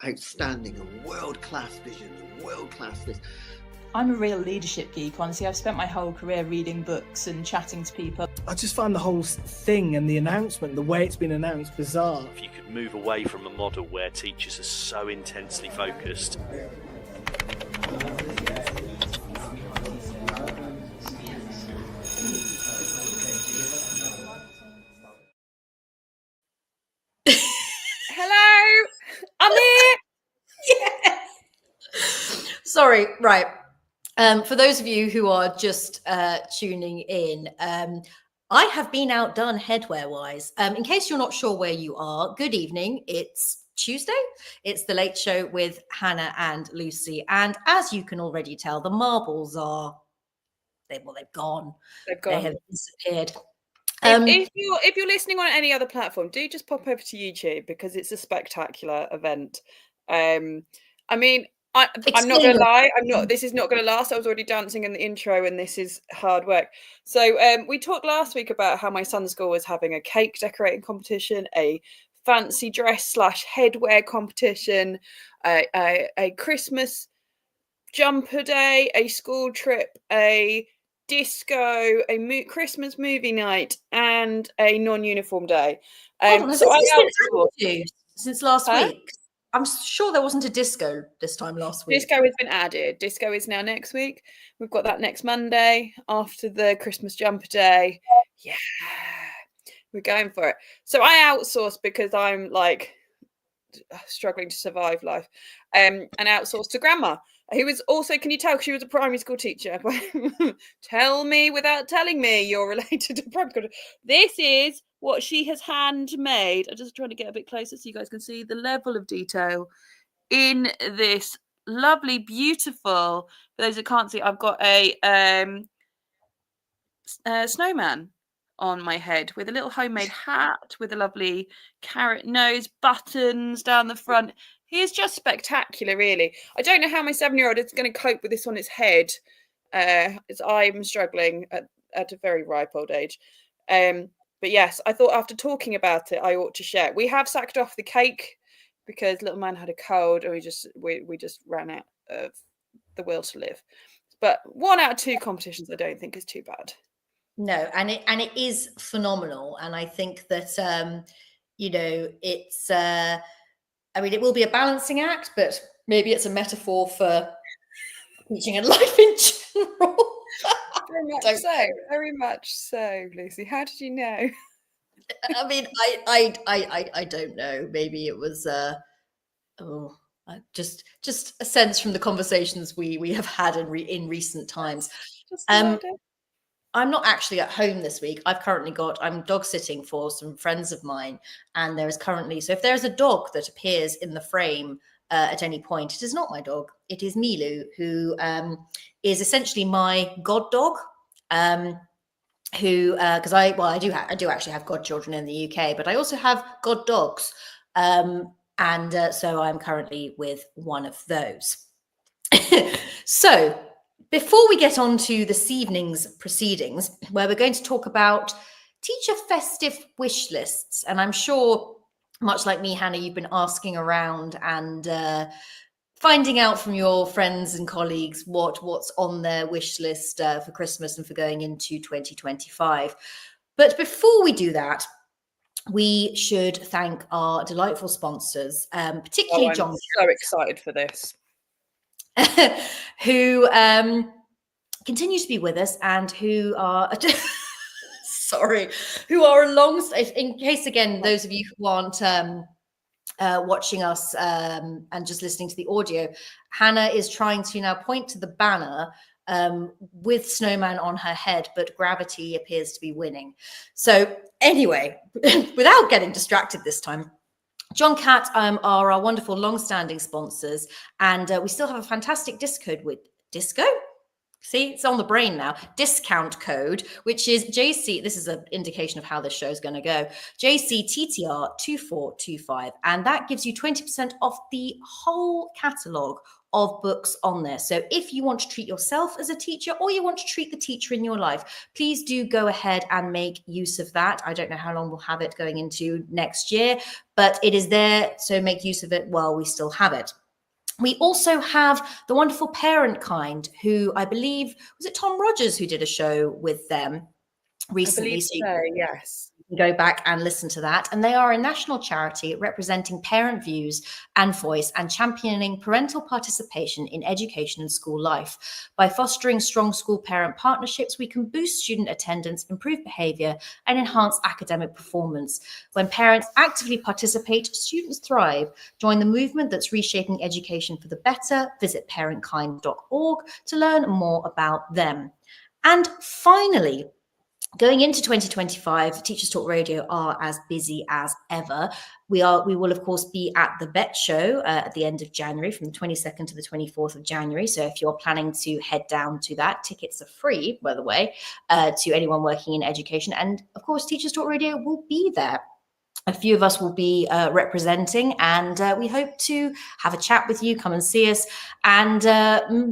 outstanding and world-class vision and world-class this. I'm a real leadership geek, honestly. I've spent my whole career reading books and chatting to people. I just find the whole thing and the announcement, the way it's been announced, bizarre. If you could move away from a model where teachers are so intensely focused. Hello, I'm here. Yes. Sorry, right. For those of you who are just tuning in, I have been outdone headwear-wise. In case you're not sure where you are, good evening. It's Tuesday. It's the Late Show with Hannah and Lucy. And as you can already tell, the marbles are, they've gone. They've gone. They have disappeared. If you're listening on any other platform, do just pop over to YouTube because it's a spectacular event. I mean, I'm not going to lie. This is not going to last. I was already dancing in the intro, and this is hard work. So we talked last week about how my son's school was having a cake decorating competition, a fancy dress / headwear competition, a Christmas jumper day, a school trip, a disco, a Christmas movie night, and a non-uniform day. So since last week. I'm sure there wasn't a disco this time last week. Disco has been added. Disco is now next week. We've got that next Monday after the Christmas jumper day. Yeah, we're going for it. So I outsourced because I'm like struggling to survive life, and outsourced to Grandma, who was also, can you tell, she was a primary school teacher. Tell me without telling me you're related to primary school. This is what she has handmade. I'm just trying to get a bit closer so you guys can see the level of detail in this lovely, beautiful, for those that can't see, I've got a snowman on my head with a little homemade hat with a lovely carrot nose, buttons down the front. He is just spectacular, really. I don't know how my 7-year-old is going to cope with this on its head, as I'm struggling at a very ripe old age. But yes, I thought after talking about it, I ought to share. We have sacked off the cake because little man had a cold, and we just ran out of the will to live. But 1 out of 2 competitions, I don't think is too bad. No, and it is phenomenal, and I think that it's. I mean, it will be a balancing act, but maybe it's a metaphor for teaching and life in general. Very much so, Lucy. How did you know? I mean, I don't know. Maybe it was just a sense from the conversations we have had in recent times. I'm not actually at home this week. I'm dog sitting for some friends of mine, and there is currently, so if there's a dog that appears in the frame at any point, it is not my dog. It is Milu, who is essentially my god dog. Who, because I do actually have godchildren in the UK, but I also have god dogs, and so I'm currently with one of those. So, before we get on to this evening's proceedings, where we're going to talk about teacher festive wish lists, and I'm sure, much like me, Hannah, you've been asking around and finding out from your friends and colleagues what's on their wish list for Christmas and for going into 2025. But before we do that, we should thank our delightful sponsors, particularly John. I'm so excited for this. Who continue to be with us and who are who are alongside, in case again those of you who aren't watching us and just listening to the audio, Hannah is trying to now point to the banner with Snowman on her head, but gravity appears to be winning. So anyway, without getting distracted this time, John Cat are our wonderful long-standing sponsors, and we still have a fantastic discount with disco. See, it's on the brain now. Discount code, which is JC. This is an indication of how this show is going to go. JCTTR2425. And that gives you 20% off the whole catalogue of books on there. So if you want to treat yourself as a teacher, or you want to treat the teacher in your life, please do go ahead and make use of that. I don't know how long we'll have it going into next year, but it is there. So make use of it while we still have it. We also have the wonderful Parent Kind, who I believe, was it Tom Rogers who did a show with them recently? Yes. You can go back and listen to that. And they are a national charity representing parent views and voice and championing parental participation in education and school life. By fostering strong school-parent partnerships, we can boost student attendance, improve behaviour, and enhance academic performance. When parents actively participate, students thrive. Join the movement that's reshaping education for the better. Visit parentkind.org to learn more about them. And finally, going into 2025, Teachers Talk Radio are as busy as ever. We will, of course, be at the Vet Show at the end of January, from the 22nd to the 24th of January. So if you're planning to head down to that, tickets are free, by the way, to anyone working in education. And of course, Teachers Talk Radio will be there. A few of us will be representing, and we hope to have a chat with you. Come and see us. And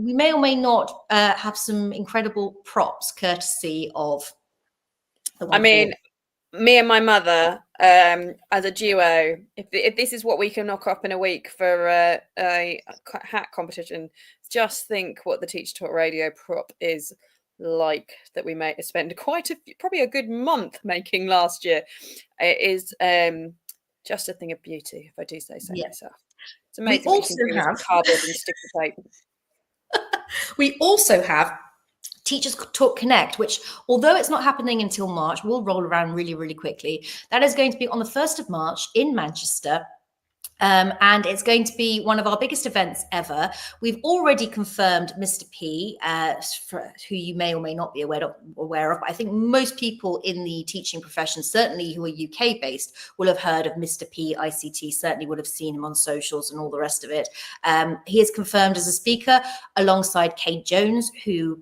we may or may not have some incredible props courtesy of I mean, me and my mother, as a duo, if this is what we can knock up in a week for a hat competition, just think what the Teacher Talk Radio prop is like that we may spend probably a good month making last year. It is just a thing of beauty, if I do say so myself. It's amazing. We also have cardboard and sticky tape. We also have Teachers Talk Connect, which, although it's not happening until March, will roll around really, really quickly. That is going to be on the 1st of March in Manchester. And it's going to be one of our biggest events ever. We've already confirmed Mr. P, who you may or may not be aware of, but I think most people in the teaching profession, certainly who are UK based, will have heard of Mr. P ICT, certainly would have seen him on socials and all the rest of it. He is confirmed as a speaker alongside Kate Jones, who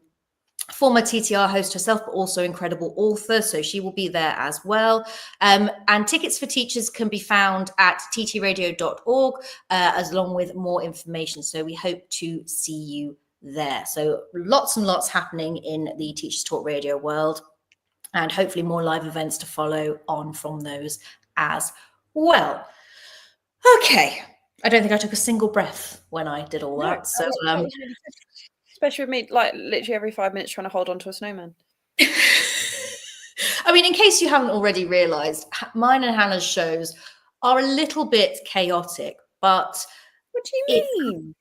former TTR host herself, but also incredible author. So she will be there as well. And tickets for teachers can be found at ttradio.org, as along with more information. So we hope to see you there. So lots and lots happening in the Teachers Talk Radio world, and hopefully more live events to follow on from those as well. Okay. I don't think I took a single breath when I did all that. So especially with me, like literally every 5 minutes trying to hold on to a snowman. I mean, in case you haven't already realised, mine and Hannah's shows are a little bit chaotic, but what do you mean?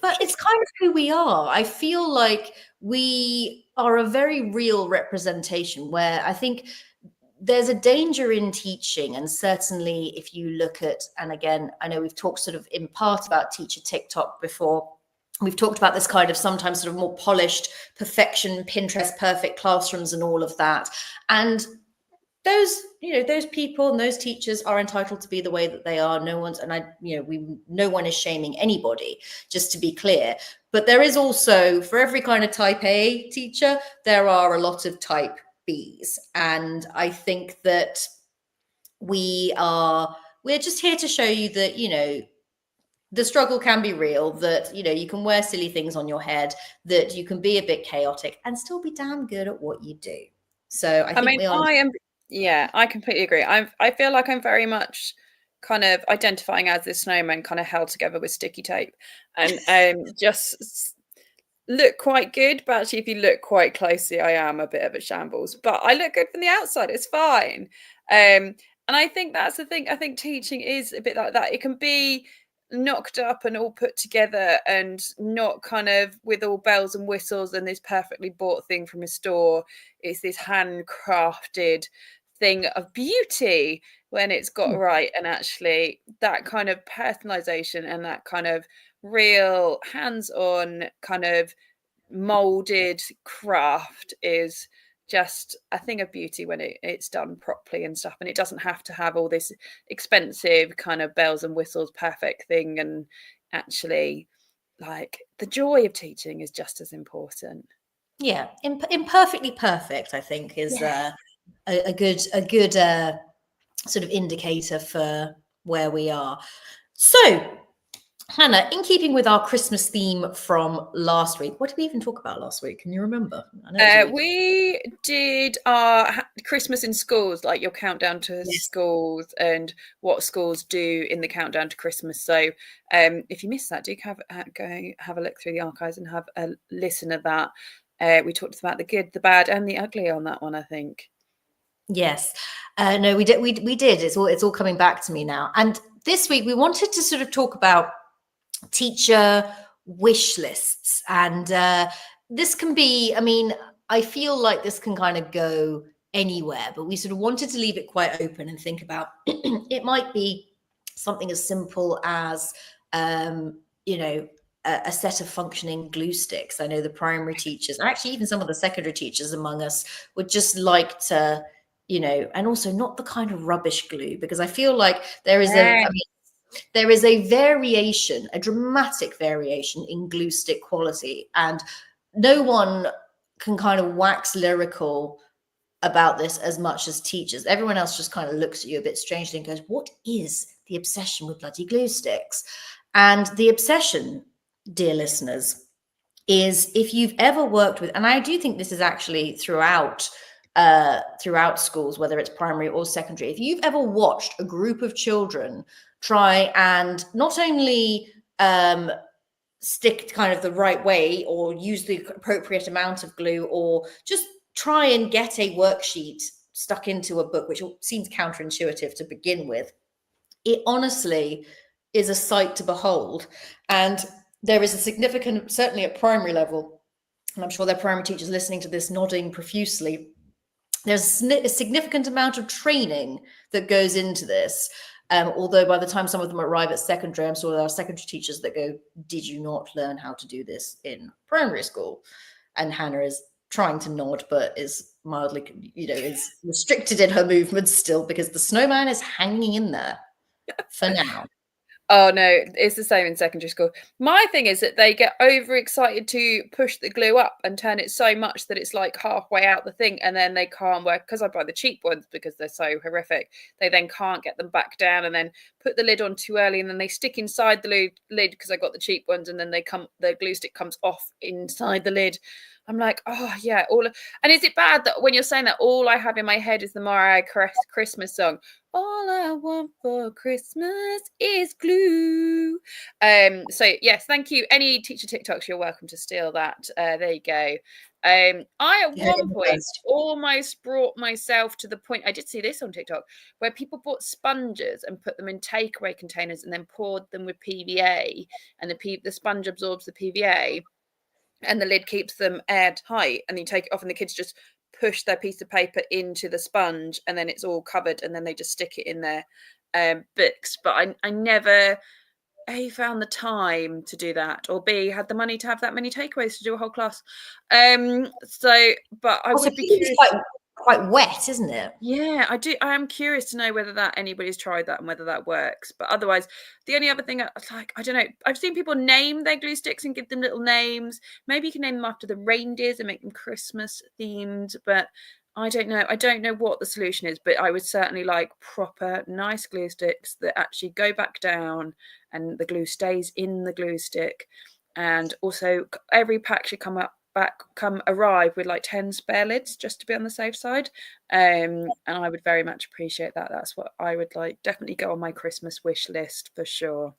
But it's kind of who we are. I feel like we are a very real representation, where I think there's a danger in teaching. And certainly if you look at, and again, I know we've talked sort of in part about teacher TikTok before. We've talked about this kind of sometimes sort of more polished perfection, Pinterest perfect classrooms and all of that. And those, those people and those teachers are entitled to be the way that they are. No one's, and no one is shaming anybody, just to be clear. But there is also, for every kind of type A teacher, there are a lot of type Bs. And I think that we're just here to show you that, the struggle can be real, that, you can wear silly things on your head, that you can be a bit chaotic and still be damn good at what you do. So I completely agree. I feel like I'm very much kind of identifying as this snowman kind of held together with sticky tape, and just look quite good. But actually, if you look quite closely, I am a bit of a shambles, but I look good from the outside. It's fine. And I think that's the thing. I think teaching is a bit like that. It can be knocked up and all put together and not kind of with all bells and whistles and this perfectly bought thing from a store. It's this handcrafted thing of beauty when it's got right. And actually that kind of personalization and that kind of real hands-on kind of molded craft is just a thing of beauty when it's done properly and stuff. And it doesn't have to have all this expensive kind of bells and whistles perfect thing. And actually like the joy of teaching is just as important. Yeah, imperfectly perfect, I think, is a good sort of indicator for where we are. So, Hannah, in keeping with our Christmas theme from last week, what did we even talk about last week? Can you remember? I know it was a week. We did our Christmas in schools, like your countdown to Yes. schools and what schools do in the countdown to Christmas. So if you missed that, do go have a look through the archives and have a listen to that. We talked about the good, the bad, and the ugly on that one, I think. Yes. No, we did. We did. It's all coming back to me now. And this week we wanted to sort of talk about teacher wish lists. And this can be, I mean, I feel like this can kind of go anywhere, but we sort of wanted to leave it quite open and think about it might be something as simple as, you know, a set of functioning glue sticks. I know the primary teachers, and actually even some of the secondary teachers among us would just like to, you know, and also not the kind of rubbish glue, because I feel like there is there is a variation, a dramatic variation in glue stick quality, and no one can kind of wax lyrical about this as much as teachers. Everyone else just kind of looks at you a bit strangely and goes, what is the obsession with bloody glue sticks? And the obsession, dear listeners, is if you've ever worked with, and I do think this is actually throughout schools, whether it's primary or secondary, if you've ever watched a group of children try and not only stick kind of the right way or use the appropriate amount of glue, or just try and get a worksheet stuck into a book, which seems counterintuitive to begin with, it honestly is a sight to behold. And there is a significant, certainly at primary level, and I'm sure there are primary teachers listening to this nodding profusely, there's a significant amount of training that goes into this. Although by the time some of them arrive at secondary, I'm sure there are secondary teachers that go, did you not learn how to do this in primary school? And Hannah is trying to nod, but is mildly, you know, is restricted in her movements still because the snowman is hanging in there for now. Oh no, it's the same in secondary school. My thing is that they get overexcited to push the glue up and turn it so much that it's like halfway out the thing, and then they can't work, because I buy the cheap ones because they're so horrific. They then can't get them back down, and then put the lid on too early, and then they stick inside the lid because I got the cheap ones, and then the glue stick comes off inside the lid. I'm like, oh yeah, and is it bad that when you're saying that, all I have in my head is the Mariah Carey Christmas song? All I want for Christmas is glue. So yes, thank you. Any teacher TikToks, you're welcome to steal that. There you go. I at one point almost brought myself to the point, I did see this on TikTok, where people bought sponges and put them in takeaway containers and then poured them with PVA, and the sponge absorbs the PVA and the lid keeps them airtight, and you take it off and the kids just push their piece of paper into the sponge and then it's all covered, and then they just stick it in their books. But I never A, found the time to do that, or B, had the money to have that many takeaways to do a whole class. But I also, would be curious. Quite wet, isn't it? Yeah, I do. I am curious to know whether anybody's tried that and whether that works. But otherwise, the only other thing, I don't know. I've seen people name their glue sticks and give them little names. Maybe you can name them after the reindeers and make them Christmas themed. But I don't know. I don't know what the solution is. But I would certainly like proper, nice glue sticks that actually go back down and the glue stays in the glue stick. And also, every pack should arrive with like 10 spare lids, just to be on the safe side. And I would very much appreciate that. That's what I would like. Definitely go on my Christmas wish list for sure.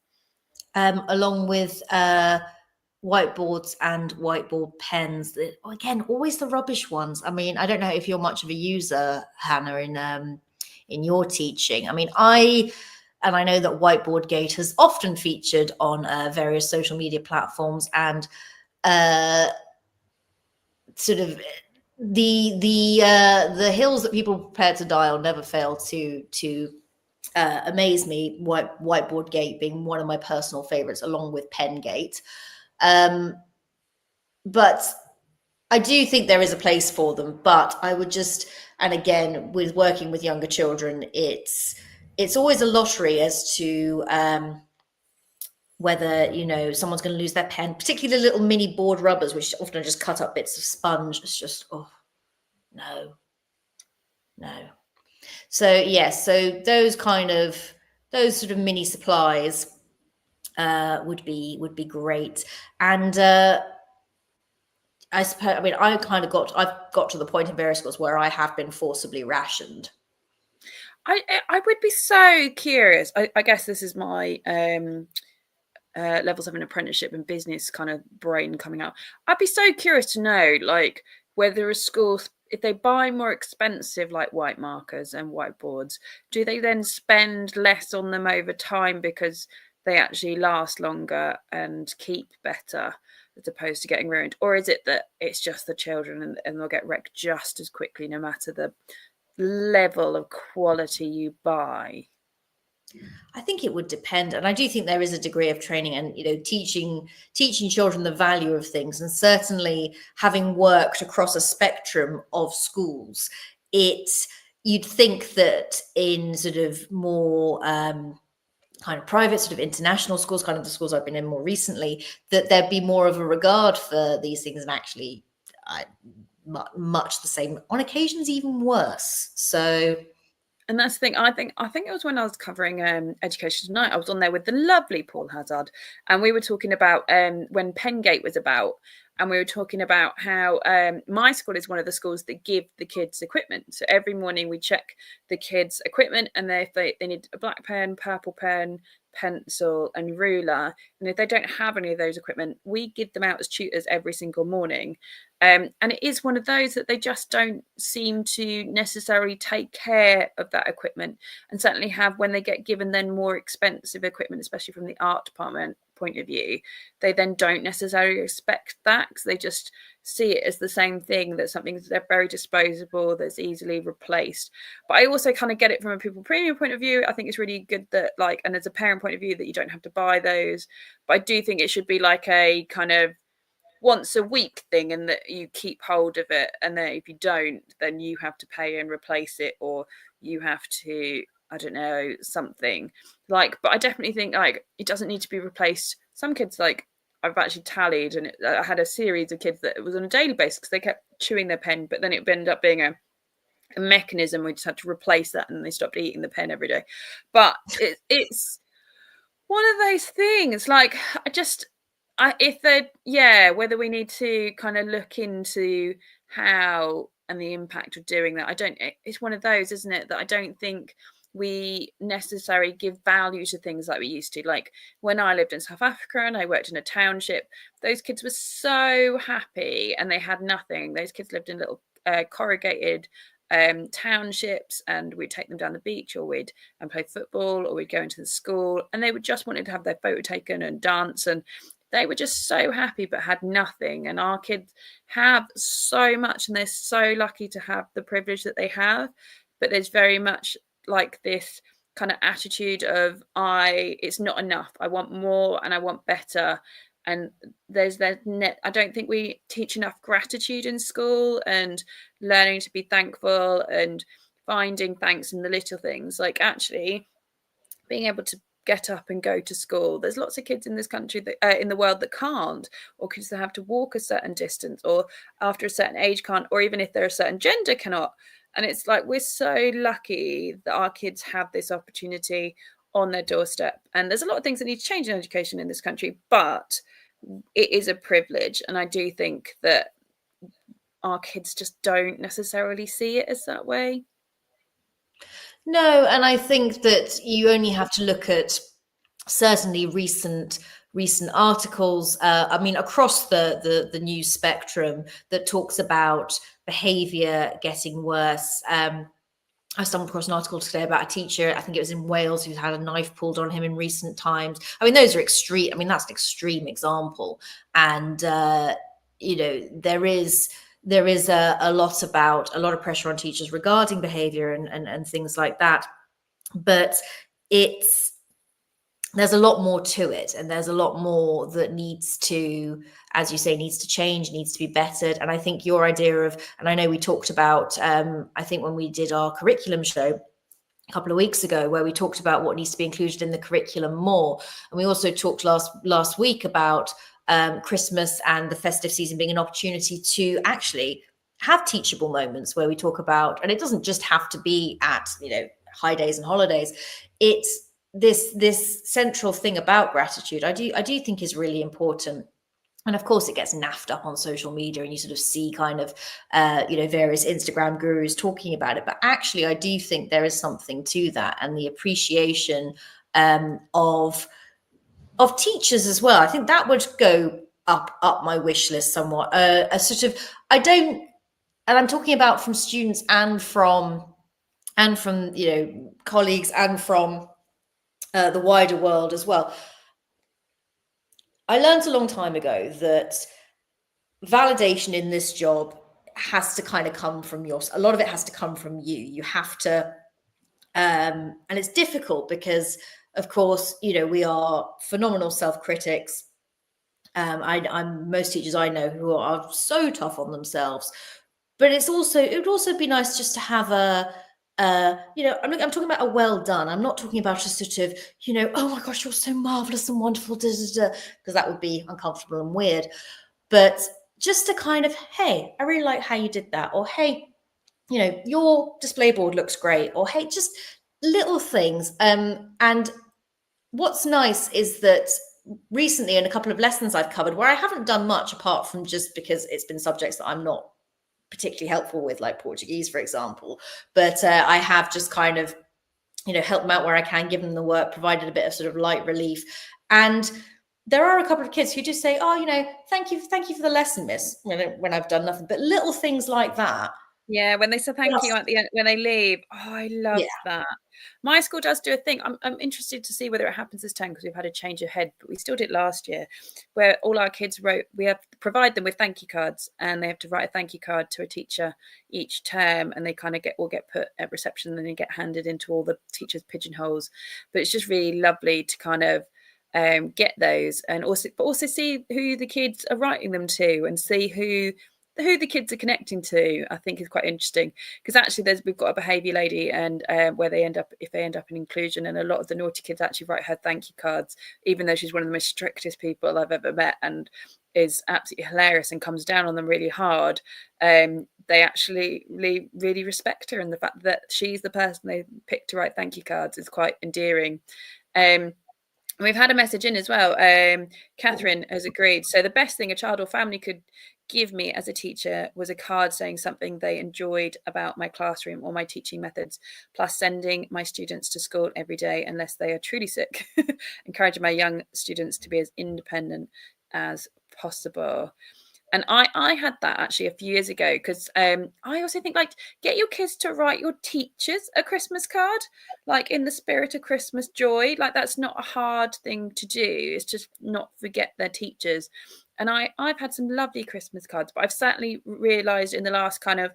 Along with whiteboards and whiteboard pens. Again, always the rubbish ones. I mean, I don't know if you're much of a user, Hannah, in your teaching. I mean, I know that Whiteboard Gate has often featured on various social media platforms, and sort of the hills that people are prepared to die on never fail to amaze me. Whiteboard Gate being one of my personal favorites, along with Pen Gate. But I do think there is a place for them. But I would just, and again, with working with younger children, it's always a lottery as to whether, you know, someone's going to lose their pen, particularly the little mini board rubbers, which often just cut up bits of sponge. It's just, oh, no. So yes, so those sort of mini supplies would be great. And I suppose, I mean, I've got to the point in various schools where I have been forcibly rationed. I would be so curious. I guess this is my levels of an apprenticeship and business kind of brain coming out. I'd be so curious to know, like, whether a school, if they buy more expensive like white markers and whiteboards, do they then spend less on them over time because they actually last longer and keep better as opposed to getting ruined? Or is it that it's just the children and they'll get wrecked just as quickly no matter the level of quality you buy? I think it would depend, and I do think there is a degree of training and, you know, teaching children the value of things. And certainly, having worked across a spectrum of schools, you'd think that in sort of more kind of private, sort of international schools, kind of the schools I've been in more recently, that there'd be more of a regard for these things, and actually much the same, on occasions even worse. So. And that's the thing. I think it was when I was covering Education Tonight. I was on there with the lovely Paul Hazard, and we were talking about when Pengate was about, and we were talking about how my school is one of the schools that give the kids equipment. So every morning we check the kids' equipment, and if they need a black pen, purple pen, pencil, and ruler, and if they don't have any of those equipment, we give them out as tutors every single morning. And it is one of those that they just don't seem to necessarily take care of that equipment, and certainly have, when they get given then more expensive equipment, especially from the art department point of view, they then don't necessarily respect that, because they just see it as the same thing, that something they're very disposable, that's easily replaced. But I also kind of get it from a pupil premium point of view. I think it's really good that, like, and as a parent point of view, that you don't have to buy those. But I do think it should be like a kind of once a week thing, and that you keep hold of it, and then if you don't, then you have to pay and replace it, or you have to, I don't know, something like. But I definitely think, like, it doesn't need to be replaced. Some kids, like, I've actually tallied, and I had a series of kids that it was on a daily basis because they kept chewing their pen, but then it ended up being a mechanism. We just had to replace that, and they stopped eating the pen every day. But it's one of those things, like, whether we need to kind of look into how and the impact of doing that. It's one of those, isn't it, that I don't think we necessarily give value to things like we used to. Like when I lived in South Africa and I worked in a township, those kids were so happy and they had nothing. Those kids lived in little corrugated townships, and we'd take them down the beach, or we'd play football, or we'd go into the school, and they would just wanted to have their photo taken and dance, and they were just so happy but had nothing. And our kids have so much, and they're so lucky to have the privilege that they have. But there's very much like this kind of attitude of it's not enough. I want more and I want better. And I don't think we teach enough gratitude in school, and learning to be thankful and finding thanks in the little things. Like actually being able to get up and go to school. There's lots of kids in this country that in the world that can't, or kids that have to walk a certain distance, or after a certain age can't, or even if they're a certain gender cannot. And it's like, we're so lucky that our kids have this opportunity on their doorstep. And there's a lot of things that need to change in education in this country, but it is a privilege. And I do think that our kids just don't necessarily see it as that way. No, and I think that you only have to look at certainly recent articles, I mean, across the news spectrum, that talks about behaviour getting worse. I stumbled across an article today about a teacher, I think it was in Wales, who's had a knife pulled on him in recent times. I mean, those are extreme. I mean, that's an extreme example. And, you know, there is a lot of pressure on teachers regarding behavior and things like that. But there's a lot more to it, and there's a lot more that needs to, as you say, needs to change, needs to be bettered. And I think your idea of, and I know we talked about, I think when we did our curriculum show, a couple of weeks ago, where we talked about what needs to be included in the curriculum more. And we also talked last week about Christmas and the festive season being an opportunity to actually have teachable moments where we talk about, and it doesn't just have to be at, you know, high days and holidays. It's this central thing about gratitude. I do think is really important. And of course, it gets naffed up on social media, and you sort of see kind of, you know, various Instagram gurus talking about it. But actually, I do think there is something to that, and the appreciation of teachers as well. I think that would go up my wish list somewhat. A sort of, and I'm talking about from students and from you know, colleagues and from the wider world as well. I learned a long time ago that validation in this job has to kind of come from a lot of it has to come from you. You have to, and it's difficult because, of course, you know, we are phenomenal self-critics. I'm most teachers I know who are so tough on themselves, but it would also be nice just to have you know, I'm talking about a well done. I'm not talking about a sort of, you know, oh my gosh, you're so marvelous and wonderful, because that would be uncomfortable and weird. But just to kind of, hey, I really like how you did that, or hey, you know, your display board looks great, or hey, just little things. And what's nice is that recently, in a couple of lessons I've covered, where I haven't done much apart from just because it's been subjects that I'm not particularly helpful with, like Portuguese, for example, but I have just kind of, you know, helped them out where I can, given them the work, provided a bit of sort of light relief. And there are a couple of kids who just say, oh, you know, thank you for the lesson, miss, when I've done nothing. But little things like that. Yeah, when they say thank you at the end when they leave. Oh, I love that. My school does do a thing. I'm interested to see whether it happens this time, because we've had a change of head, but we still did last year, where all our kids we have to provide them with thank you cards, and they have to write a thank you card to a teacher each term, and they kind of get put at reception, and then they get handed into all the teachers' pigeonholes. But it's just really lovely to kind of get those, and also see who the kids are writing them to, and see who the kids are connecting to. I think is quite interesting, because actually we've got a behaviour lady, and where if they end up in inclusion, and a lot of the naughty kids actually write her thank you cards, even though she's one of the most strictest people I've ever met, and is absolutely hilarious and comes down on them really hard. They actually really, really respect her, and the fact that she's the person they picked to write thank you cards is quite endearing. We've had a message in as well. Catherine has agreed. So the best thing a child or family could give me as a teacher was a card saying something they enjoyed about my classroom or my teaching methods, plus sending my students to school every day unless they are truly sick, encouraging my young students to be as independent as possible. And I had that actually a few years ago, because I also think, like, get your kids to write your teachers a Christmas card, like in the spirit of Christmas joy. Like, that's not a hard thing to do. It's just not forget their teachers. And I've had some lovely Christmas cards, but I've certainly realised in the last kind of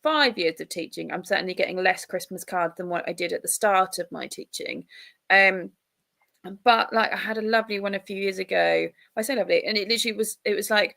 5 years of teaching, I'm certainly getting less Christmas cards than what I did at the start of my teaching. But like, I had a lovely one a few years ago. I say lovely, and it was like,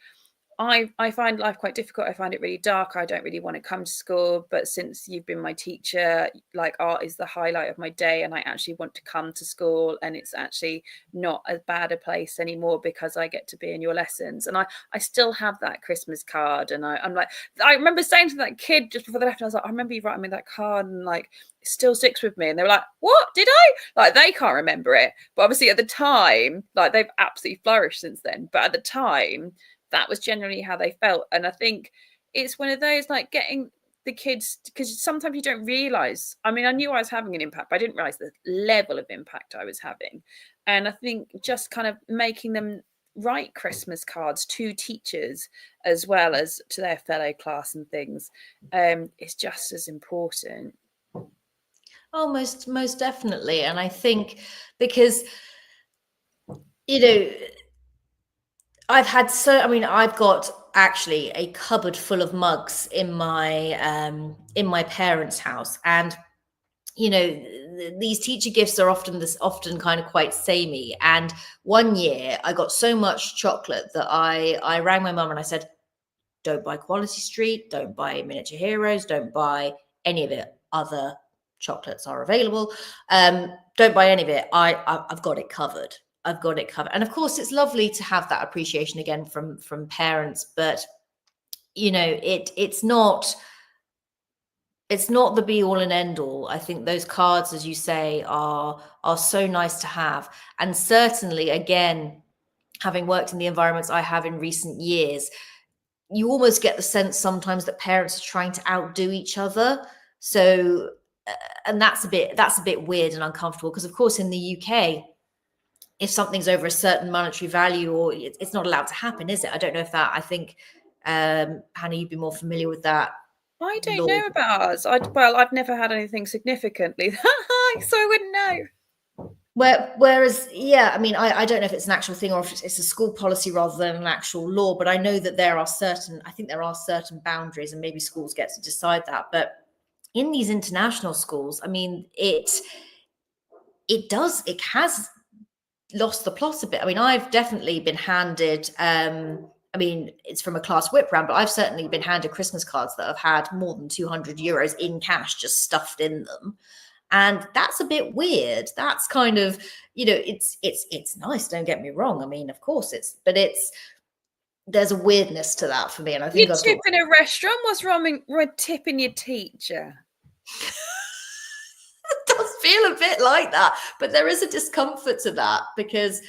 I find life quite difficult. I find it really dark. I don't really want to come to school. But since you've been my teacher, like, art is the highlight of my day, and I actually want to come to school, and it's actually not as bad a place anymore because I get to be in your lessons. And I still have that Christmas card. And I'm like, I remember saying to that kid just before they left, I was like, I remember you writing me that card, and like, it still sticks with me. And they were like, what, did I? Like, they can't remember it. But obviously at the time, like, they've absolutely flourished since then. But at the time, that was generally how they felt. And I think it's one of those, like, getting the kids, because sometimes you don't realize. I mean, I knew I was having an impact, but I didn't realize the level of impact I was having. And I think just kind of making them write Christmas cards to teachers as well as to their fellow class and things is just as important. Oh, most definitely. And I think because, you know, I've got actually a cupboard full of mugs in my parents' house, and you know, these teacher gifts are often kind of quite samey. And one year I got so much chocolate that I rang my mum and I said, don't buy Quality Street, don't buy Miniature Heroes, don't buy any of it other chocolates are available. Don't buy any of it. I've got it covered. I've got it covered. And of course, it's lovely to have that appreciation again from parents, but you know, it's not the be all and end all. I think those cards, as you say, are so nice to have. And certainly, again, having worked in the environments I have in recent years, you almost get the sense sometimes that parents are trying to outdo each other. So, and that's a bit weird and uncomfortable, because of course in the UK, if something's over a certain monetary value, or it's not allowed to happen, is it? I don't know if that, I think, Hannah, you'd be more familiar with that. I don't law. know about ours. I've never had anything significantly high, so I wouldn't know. Whereas, yeah, I mean, I don't know if it's an actual thing or if it's a school policy rather than an actual law, but I know that there are certain boundaries, and maybe schools get to decide that. But in these international schools, I mean, it has lost the plot a bit. I mean, I've definitely been handed, I mean, it's from a class whip round, but I've certainly been handed Christmas cards that have had more than 200 euros in cash just stuffed in them. And that's a bit weird. That's kind of, you know, it's nice, don't get me wrong. I mean, of course there's a weirdness to that for me. And I think you tip in a restaurant, what's wrong with tipping your teacher? It does feel a bit like that, but there is a discomfort to that, because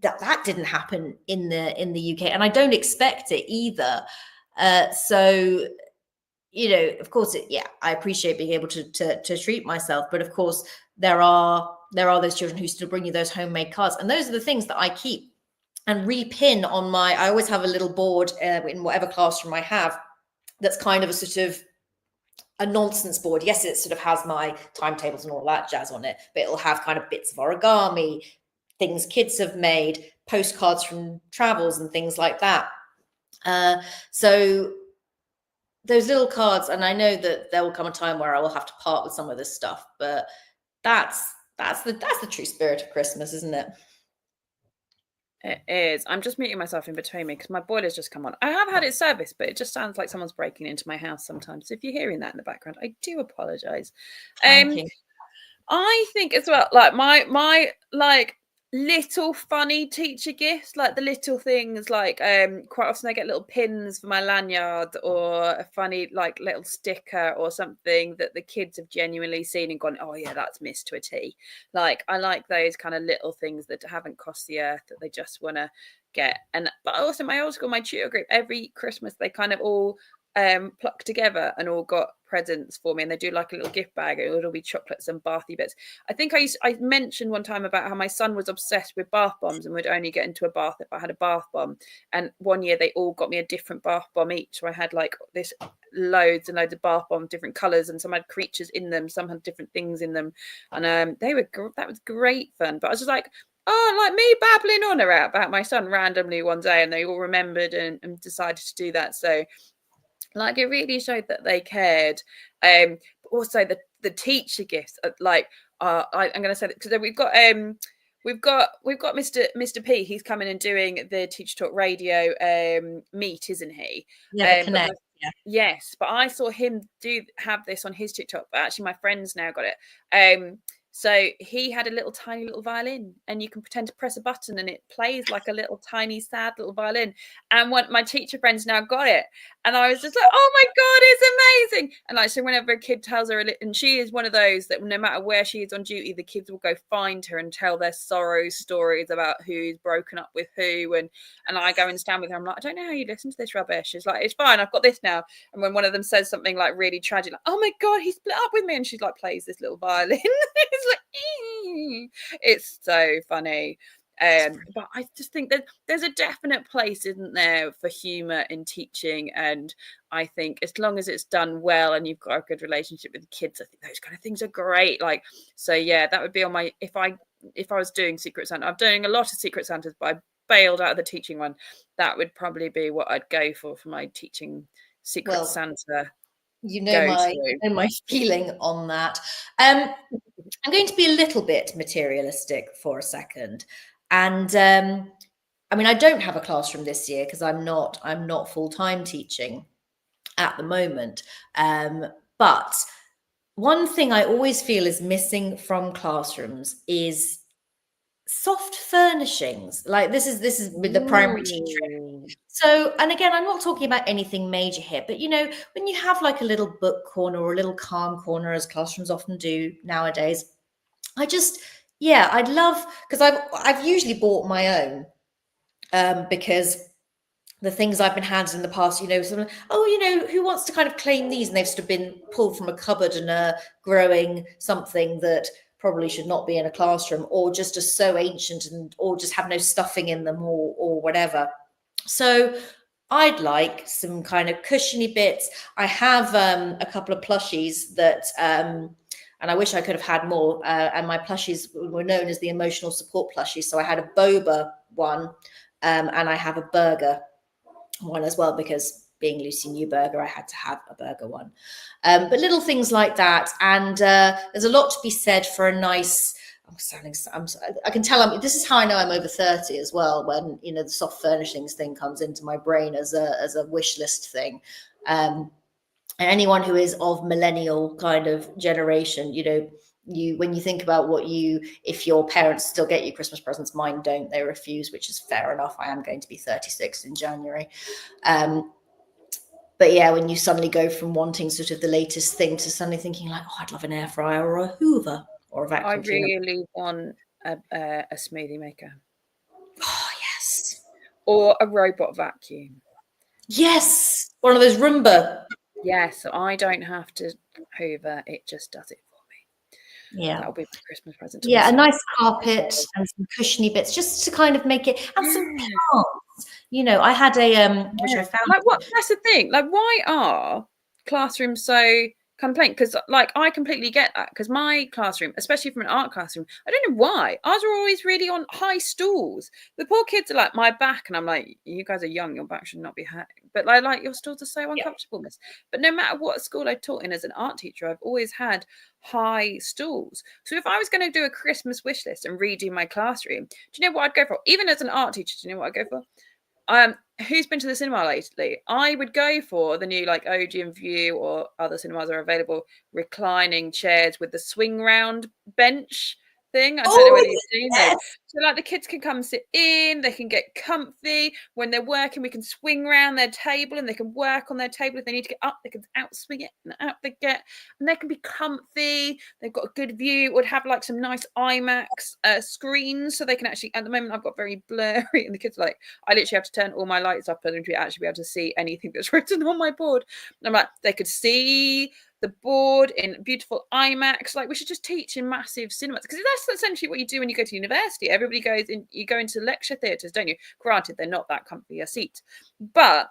that didn't happen in the UK, and I don't expect it either. So, you know, of course, I appreciate being able to treat myself, but of course, there are those children who still bring you those homemade cards, and those are the things that I keep and repin on my. I always have a little board in whatever classroom I have that's kind of a sort of a nonsense board. Yes, it sort of has my timetables and all that jazz on it, but it'll have kind of bits of origami, things kids have made, postcards from travels and things like that. So those little cards, and I know that there will come a time where I will have to part with some of this stuff, but that's the true spirit of Christmas, isn't it? It is. I'm just muting myself in between me because my boiler's just come on. I have had it serviced, but it just sounds like someone's breaking into my house sometimes. So if you're hearing that in the background, I do apologise. I think as well, like my like little funny teacher gifts, like the little things, like quite often I get little pins for my lanyard, or a funny like little sticker or something that the kids have genuinely seen and gone, oh yeah, that's Miss to a T. Like I like those kind of little things that haven't cost the earth, that they just want to get. But also my old school, my tutor group, every Christmas they kind of all plucked together and all got presents for me, and they do like a little gift bag. It'll be chocolates and bathy bits. I think I mentioned one time about how my son was obsessed with bath bombs and would only get into a bath if I had a bath bomb. And one year they all got me a different bath bomb each, so I had like this loads and loads of bath bombs, different colors, and some had creatures in them, some had different things in them, and that was great fun. But I was just like, oh, like me babbling on about my son randomly one day, and they all remembered and decided to do that. So like it really showed that they cared. But also the teacher gifts, like I'm going to say that because we've got Mr. P. He's coming and doing the Teacher Talk Radio meet, isn't he? Yeah, Connect. Yes, but I saw him have this on his TikTok. But actually, my friend's now got it. So he had a tiny little violin, and you can pretend to press a button and it plays like a little tiny sad little violin. And my teacher friend's now got it, and I was just like, oh my god, it's amazing. And like, so whenever a kid tells her, and she is one of those that no matter where she is on duty, the kids will go find her and tell their sorrow stories about who's broken up with who, and I go and stand with her. I'm like, I don't know how you listen to this rubbish. She's like, it's fine, I've got this now. And when one of them says something like really tragic, like, oh my god, he split up with me, and she's like plays this little violin. It's so funny. But I just think that there's a definite place, isn't there, for humor in teaching, and I think as long as it's done well and you've got a good relationship with the kids, I think those kind of things are great. Like, so yeah, that would be on my, if I was doing Secret Santa. I'm doing a lot of Secret Santas, but I bailed out of the teaching one. That would probably be what I'd go for my teaching Secret Santa. You know my feeling on that. I'm going to be a little bit materialistic for a second, and I mean, I don't have a classroom this year because I'm not full-time teaching at the moment. But one thing I always feel is missing from classrooms is soft furnishings. Like this is with the primary teacher. Ooh. So, and again, I'm not talking about anything major here, but when you have like a little book corner or a little calm corner, as classrooms often do nowadays, I'd love, because I've usually bought my own, because the things I've been handed in the past, someone, who wants to kind of claim these? And they've sort of been pulled from a cupboard and are growing something that probably should not be in a classroom, or just are so ancient or just have no stuffing in them, or whatever. So I'd like some kind of cushiony bits. I have a couple of plushies that, and I wish I could have had more. And my plushies were known as the emotional support plushies. So I had a boba one, and I have a burger one as well, because being Lucy Neuburger, I had to have a burger one. But little things like that. And there's a lot to be said for a nice, I can tell this is how I know I'm over 30 as well, when, the soft furnishings thing comes into my brain as a wish list thing. And anyone who is of millennial kind of generation, when you think about if your parents still get you Christmas presents, mine don't, they refuse, which is fair enough. I am going to be 36 in January. But yeah, when you suddenly go from wanting sort of the latest thing to suddenly thinking like, oh, I'd love an air fryer or a Hoover or a vacuum I cleaner. really want a smoothie maker. Oh, yes. Or a robot vacuum. Yes. One of those Roomba. Yeah, so I don't have to hoover, it just does it for me. Yeah. That'll be my Christmas present. Yeah, a nice carpet and some cushiony bits just to kind of make it, and some plants. I had a which I found. Like, what? That's the thing. Like, why are classrooms so complaint? Because I completely get that. Because my classroom, especially from an art classroom, I don't know why ours are always really on high stools. The poor kids are like my back, and I'm like, you guys are young, your back should not be hurting. But like your stools are so uncomfortable, miss. But no matter what school I taught in as an art teacher, I've always had high stools. So if I was going to do a Christmas wish list and redo my classroom, do you know what I'd go for? Even as an art teacher, do you know what I'd go for? Who's been to the cinema lately? I would go for the new Odeon View, or other cinemas are available, reclining chairs with the swing round bench thing. I don't know whether you've seen those. So the kids can come sit in, they can get comfy. When they're working, we can swing around their table and they can work on their table. If they need to get up, they can out swing it and out they get, and they can be comfy. They've got a good view. It would have some nice IMAX screens, so they can actually, at the moment I've got very blurry, and the kids are like, I literally have to turn all my lights up and to actually be able to see anything that's written on my board. And I'm like, they could see the board in beautiful IMAX. We should just teach in massive cinemas, because that's essentially what you do when you go to university. Everybody goes in, you go into lecture theatres, don't you? Granted, they're not that comfy a seat, but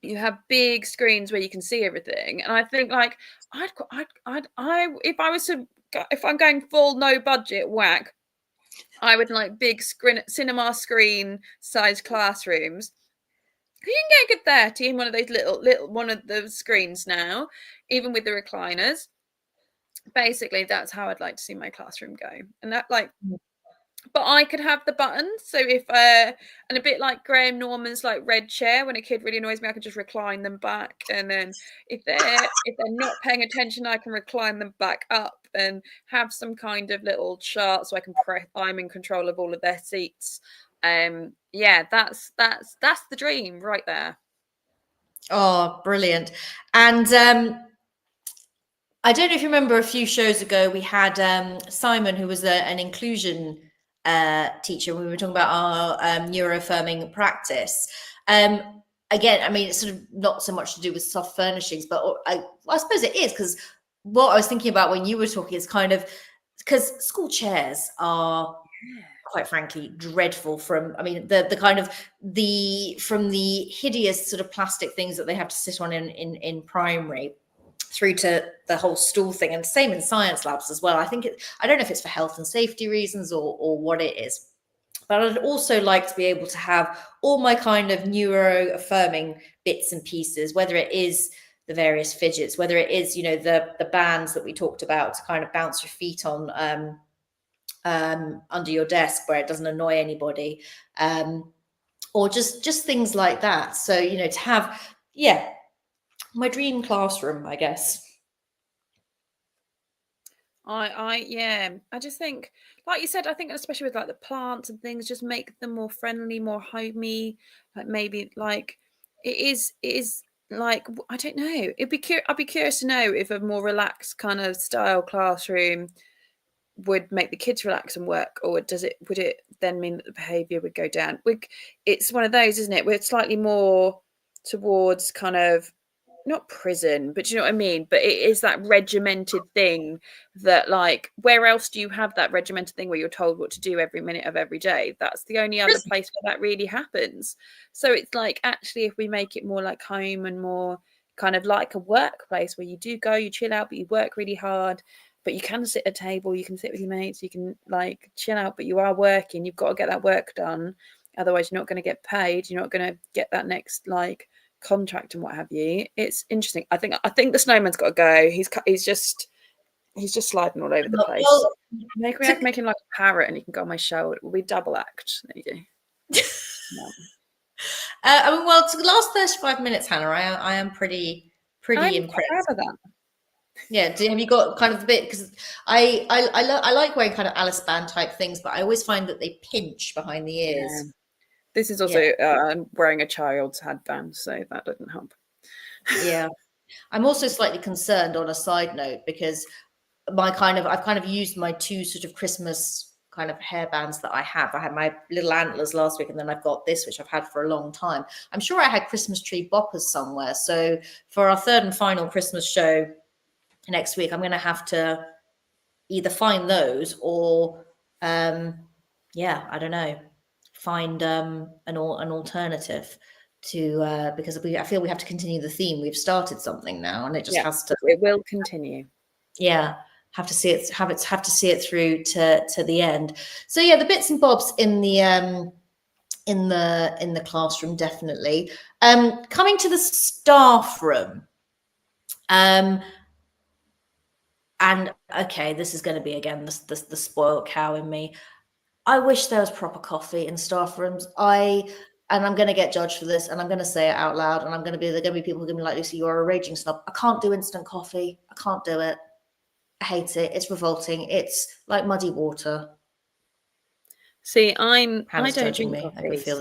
you have big screens where you can see everything. And I think if I'm going full no budget whack, I would like big cinema screen size classrooms. You can get a good 30 in one of those little one of the screens now, even with the recliners. Basically, that's how I'd like to see my classroom go. And that but I could have the buttons. So if and a bit like Graham Norman's red chair, when a kid really annoys me, I can just recline them back. And then if they're not paying attention, I can recline them back up and have some kind of little chart so I can press. I'm in control of all of their seats. Yeah, that's the dream right there. Oh, brilliant. And I don't know if you remember, a few shows ago we had Simon, who was an inclusion teacher. We were talking about our neuroaffirming practice. Again, I mean, it's sort of not so much to do with soft furnishings, but I suppose it is, because what I was thinking about when you were talking is kind of, because school chairs are quite frankly dreadful. From the kind of from the hideous sort of plastic things that they have to sit on in primary, through to the whole stool thing, and same in science labs as well. I don't know if it's for health and safety reasons or what it is, but I'd also like to be able to have all my kind of neuro affirming bits and pieces, whether it is the various fidgets, whether it is the bands that we talked about to kind of bounce your feet on under your desk where it doesn't annoy anybody, or just things like that. So to have my dream classroom, I guess. I just think, like you said, I think especially with like the plants and things, just make them more friendly, more homey. Like maybe like it is like I don't know. I'd be curious to know if a more relaxed kind of style classroom would make the kids relax and work, or would it then mean that the behaviour would go down? It's one of those, isn't it? We're slightly more towards kind of not prison, but you know what I mean? But it is that regimented thing that, like, where else do you have that regimented thing where you're told what to do every minute of every day? That's the only other place where that really happens. So it's like, actually, if we make it more like home and more kind of like a workplace where you do go, you chill out, but you work really hard, but you can sit at a table, you can sit with your mates, you can like chill out, but you are working, you've got to get that work done. Otherwise, you're not going to get paid. You're not going to get that next like contract and what have you. It's interesting. I think the snowman's got to go. He's just sliding all over the place. Well, make him like a parrot and he can go on my shoulder. It will be double act. There you go. I mean, well, to the last 35 minutes, Hannah, I am pretty I'm impressed. proud of that. Yeah, have you got kind of the bit, because I like wearing kind of Alice band type things, but I always find that they pinch behind the ears. Yeah. This is also wearing a child's headband, so that doesn't help. Yeah, I'm also slightly concerned on a side note, because I've kind of used my two sort of Christmas kind of hairbands that I have. I had my little antlers last week, and then I've got this, which I've had for a long time. I'm sure I had Christmas tree boppers somewhere. So for our third and final Christmas show next week, I'm going to have to either find those or, I don't know, find an alternative to because I feel we have to continue the theme. We've started something now, and it just has to. It will continue. Yeah, have to see it through to the end. So yeah, the bits and bobs in the classroom, definitely. Coming to the staff room. And okay, this is going to be again the spoiled cow in me. I wish there was proper coffee in staff rooms. And I'm going to get judged for this, and I'm going to say it out loud, and there are going to be people who are going to be like, Lucy, you're a raging snob. I can't do instant coffee. I can't do it. I hate it. It's revolting. It's like muddy water. See, I don't drink me. coffee, so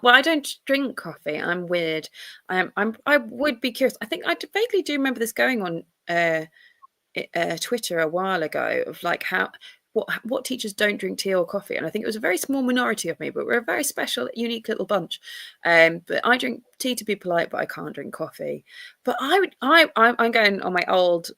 I don't drink coffee. I'm weird. I would be curious. I think I vaguely do remember this going on Twitter a while ago, of like what teachers don't drink tea or coffee, and I think it was a very small minority of me, but we're a very special, unique little bunch. But I drink tea to be polite, but I can't drink coffee. But I'm going on my old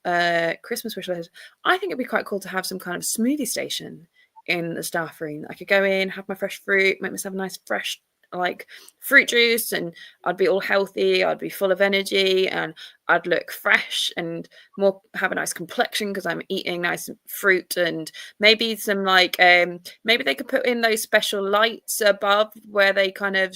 Christmas wish list. I think it'd be quite cool to have some kind of smoothie station in the staff room. I could go in, have my fresh fruit, make myself a nice fresh like fruit juice, and I'd be all healthy, I'd be full of energy, and I'd look fresh and more, have a nice complexion because I'm eating nice fruit. And maybe some like maybe they could put in those special lights above where they kind of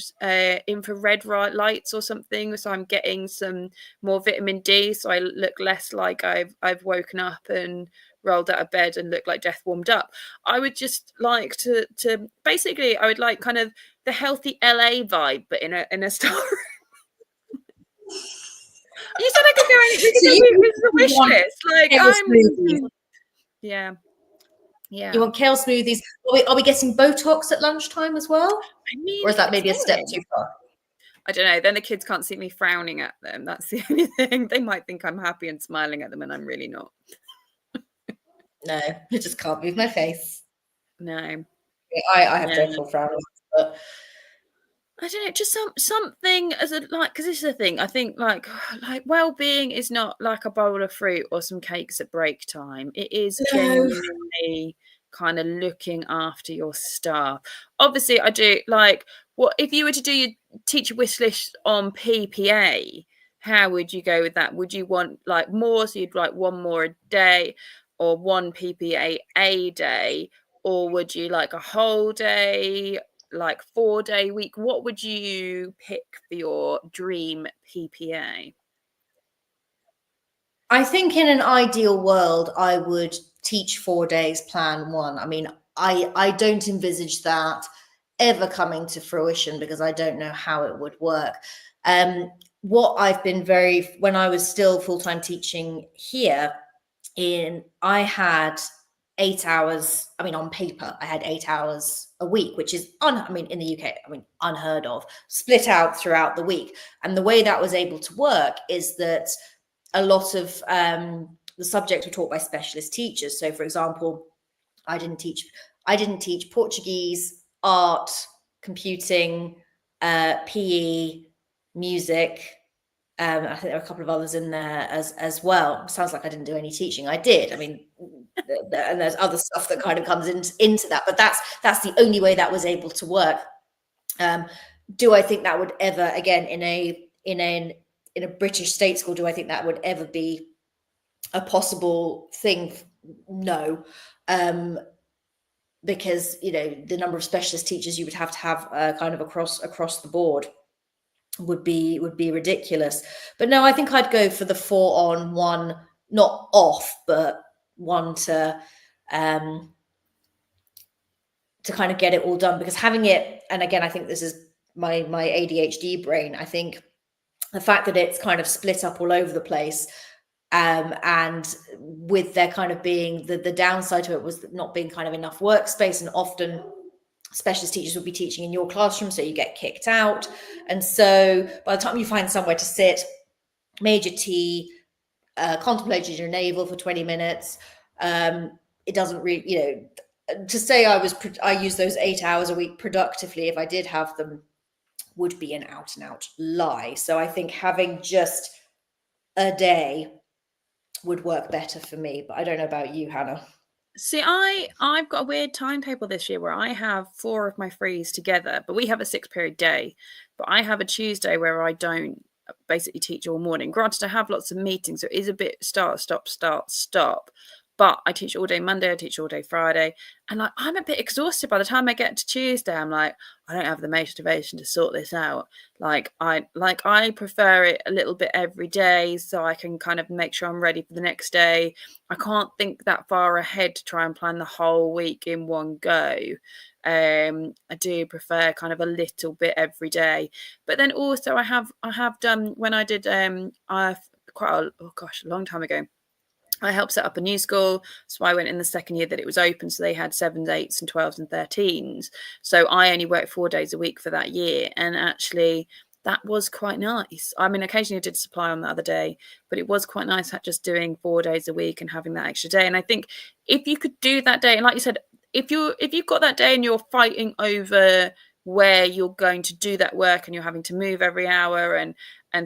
infrared lights or something, so I'm getting some more vitamin D, so I look less like I've woken up and rolled out of bed and look like death warmed up. I would just like to basically, I would like kind of the healthy LA vibe, but in a star room. You said I could go anything. This is a wish list. Like yeah. You want kale smoothies? Are we getting Botox at lunchtime as well? I mean, or is that maybe a step too far? I don't know. Then the kids can't see me frowning at them. That's the only thing. They might think I'm happy and smiling at them, and I'm really not. No, I just can't move my face. No. I have dreadful frowns, but I don't know, just something as a like, because this is the thing. I think like well-being is not like a bowl of fruit or some cakes at break time. It is genuinely kind of looking after your staff. Obviously, I do like, what if you were to do your teacher wish list on PPA? How would you go with that? Would you want like more, so you'd like one more a day, or one PPA a day, or would you like a whole day, like 4-day week? What would you pick for your dream PPA? I think in an ideal world, I would teach 4 days, plan 1. I mean, I don't envisage that ever coming to fruition because I don't know how it would work. What I've been when I was still full-time teaching here, I had 8 hours. I mean, on paper, I had 8 hours a week, which is in the UK, unheard of, split out throughout the week. And the way that was able to work is that a lot of the subjects were taught by specialist teachers. So, for example, I didn't teach Portuguese, art, computing, PE, music. I think there are a couple of others in there as well. Sounds like I didn't do any teaching. I did. I mean, and there's other stuff that kind of comes into that, but that's the only way that was able to work. Do I think that would ever, again, in a British state school, do I think that would ever be a possible thing? No. Because, you know, the number of specialist teachers you would have to have kind of across the board would be ridiculous. But no, I think I'd go for the 4 on, 1 not off, but 1 to kind of get it all done. Because having it, and again, I think this is my ADHD brain, I think the fact that it's kind of split up all over the place, and with there kind of being the downside to it was not being kind of enough workspace, and often specialist teachers would be teaching in your classroom, so you get kicked out. And so by the time you find somewhere to sit, made your tea, contemplated your navel for 20 minutes, it doesn't really, you know, to say I use those 8 hours a week productively, if I did have them, would be an out and out lie. So I think having just a day would work better for me. But I don't know about you, Hannah. See, I've got a weird timetable this year where I have 4 of my frees together, but we have a 6-period day. But I have a Tuesday where I don't basically teach all morning. Granted, I have lots of meetings, so it is a bit start, stop. But I teach all day Monday, I teach all day Friday, and I'm a bit exhausted by the time I get to Tuesday. I'm like, I don't have the motivation to sort this out. I prefer it a little bit every day, so I can kind of make sure I'm ready for the next day. I can't think that far ahead to try and plan the whole week in one go. I do prefer kind of a little bit every day. But then also I have done, when I did a long time ago, I helped set up a new school. So I went in the second year that it was open. So they had 7s, 8s and 12s and 13s. So I only worked 4 days a week for that year. And actually that was quite nice. I mean, occasionally I did supply on the other day, but it was quite nice just doing 4 days a week and having that extra day. And I think if you could do that day, and like you said, if you've got that day and you're fighting over where you're going to do that work and you're having to move every hour and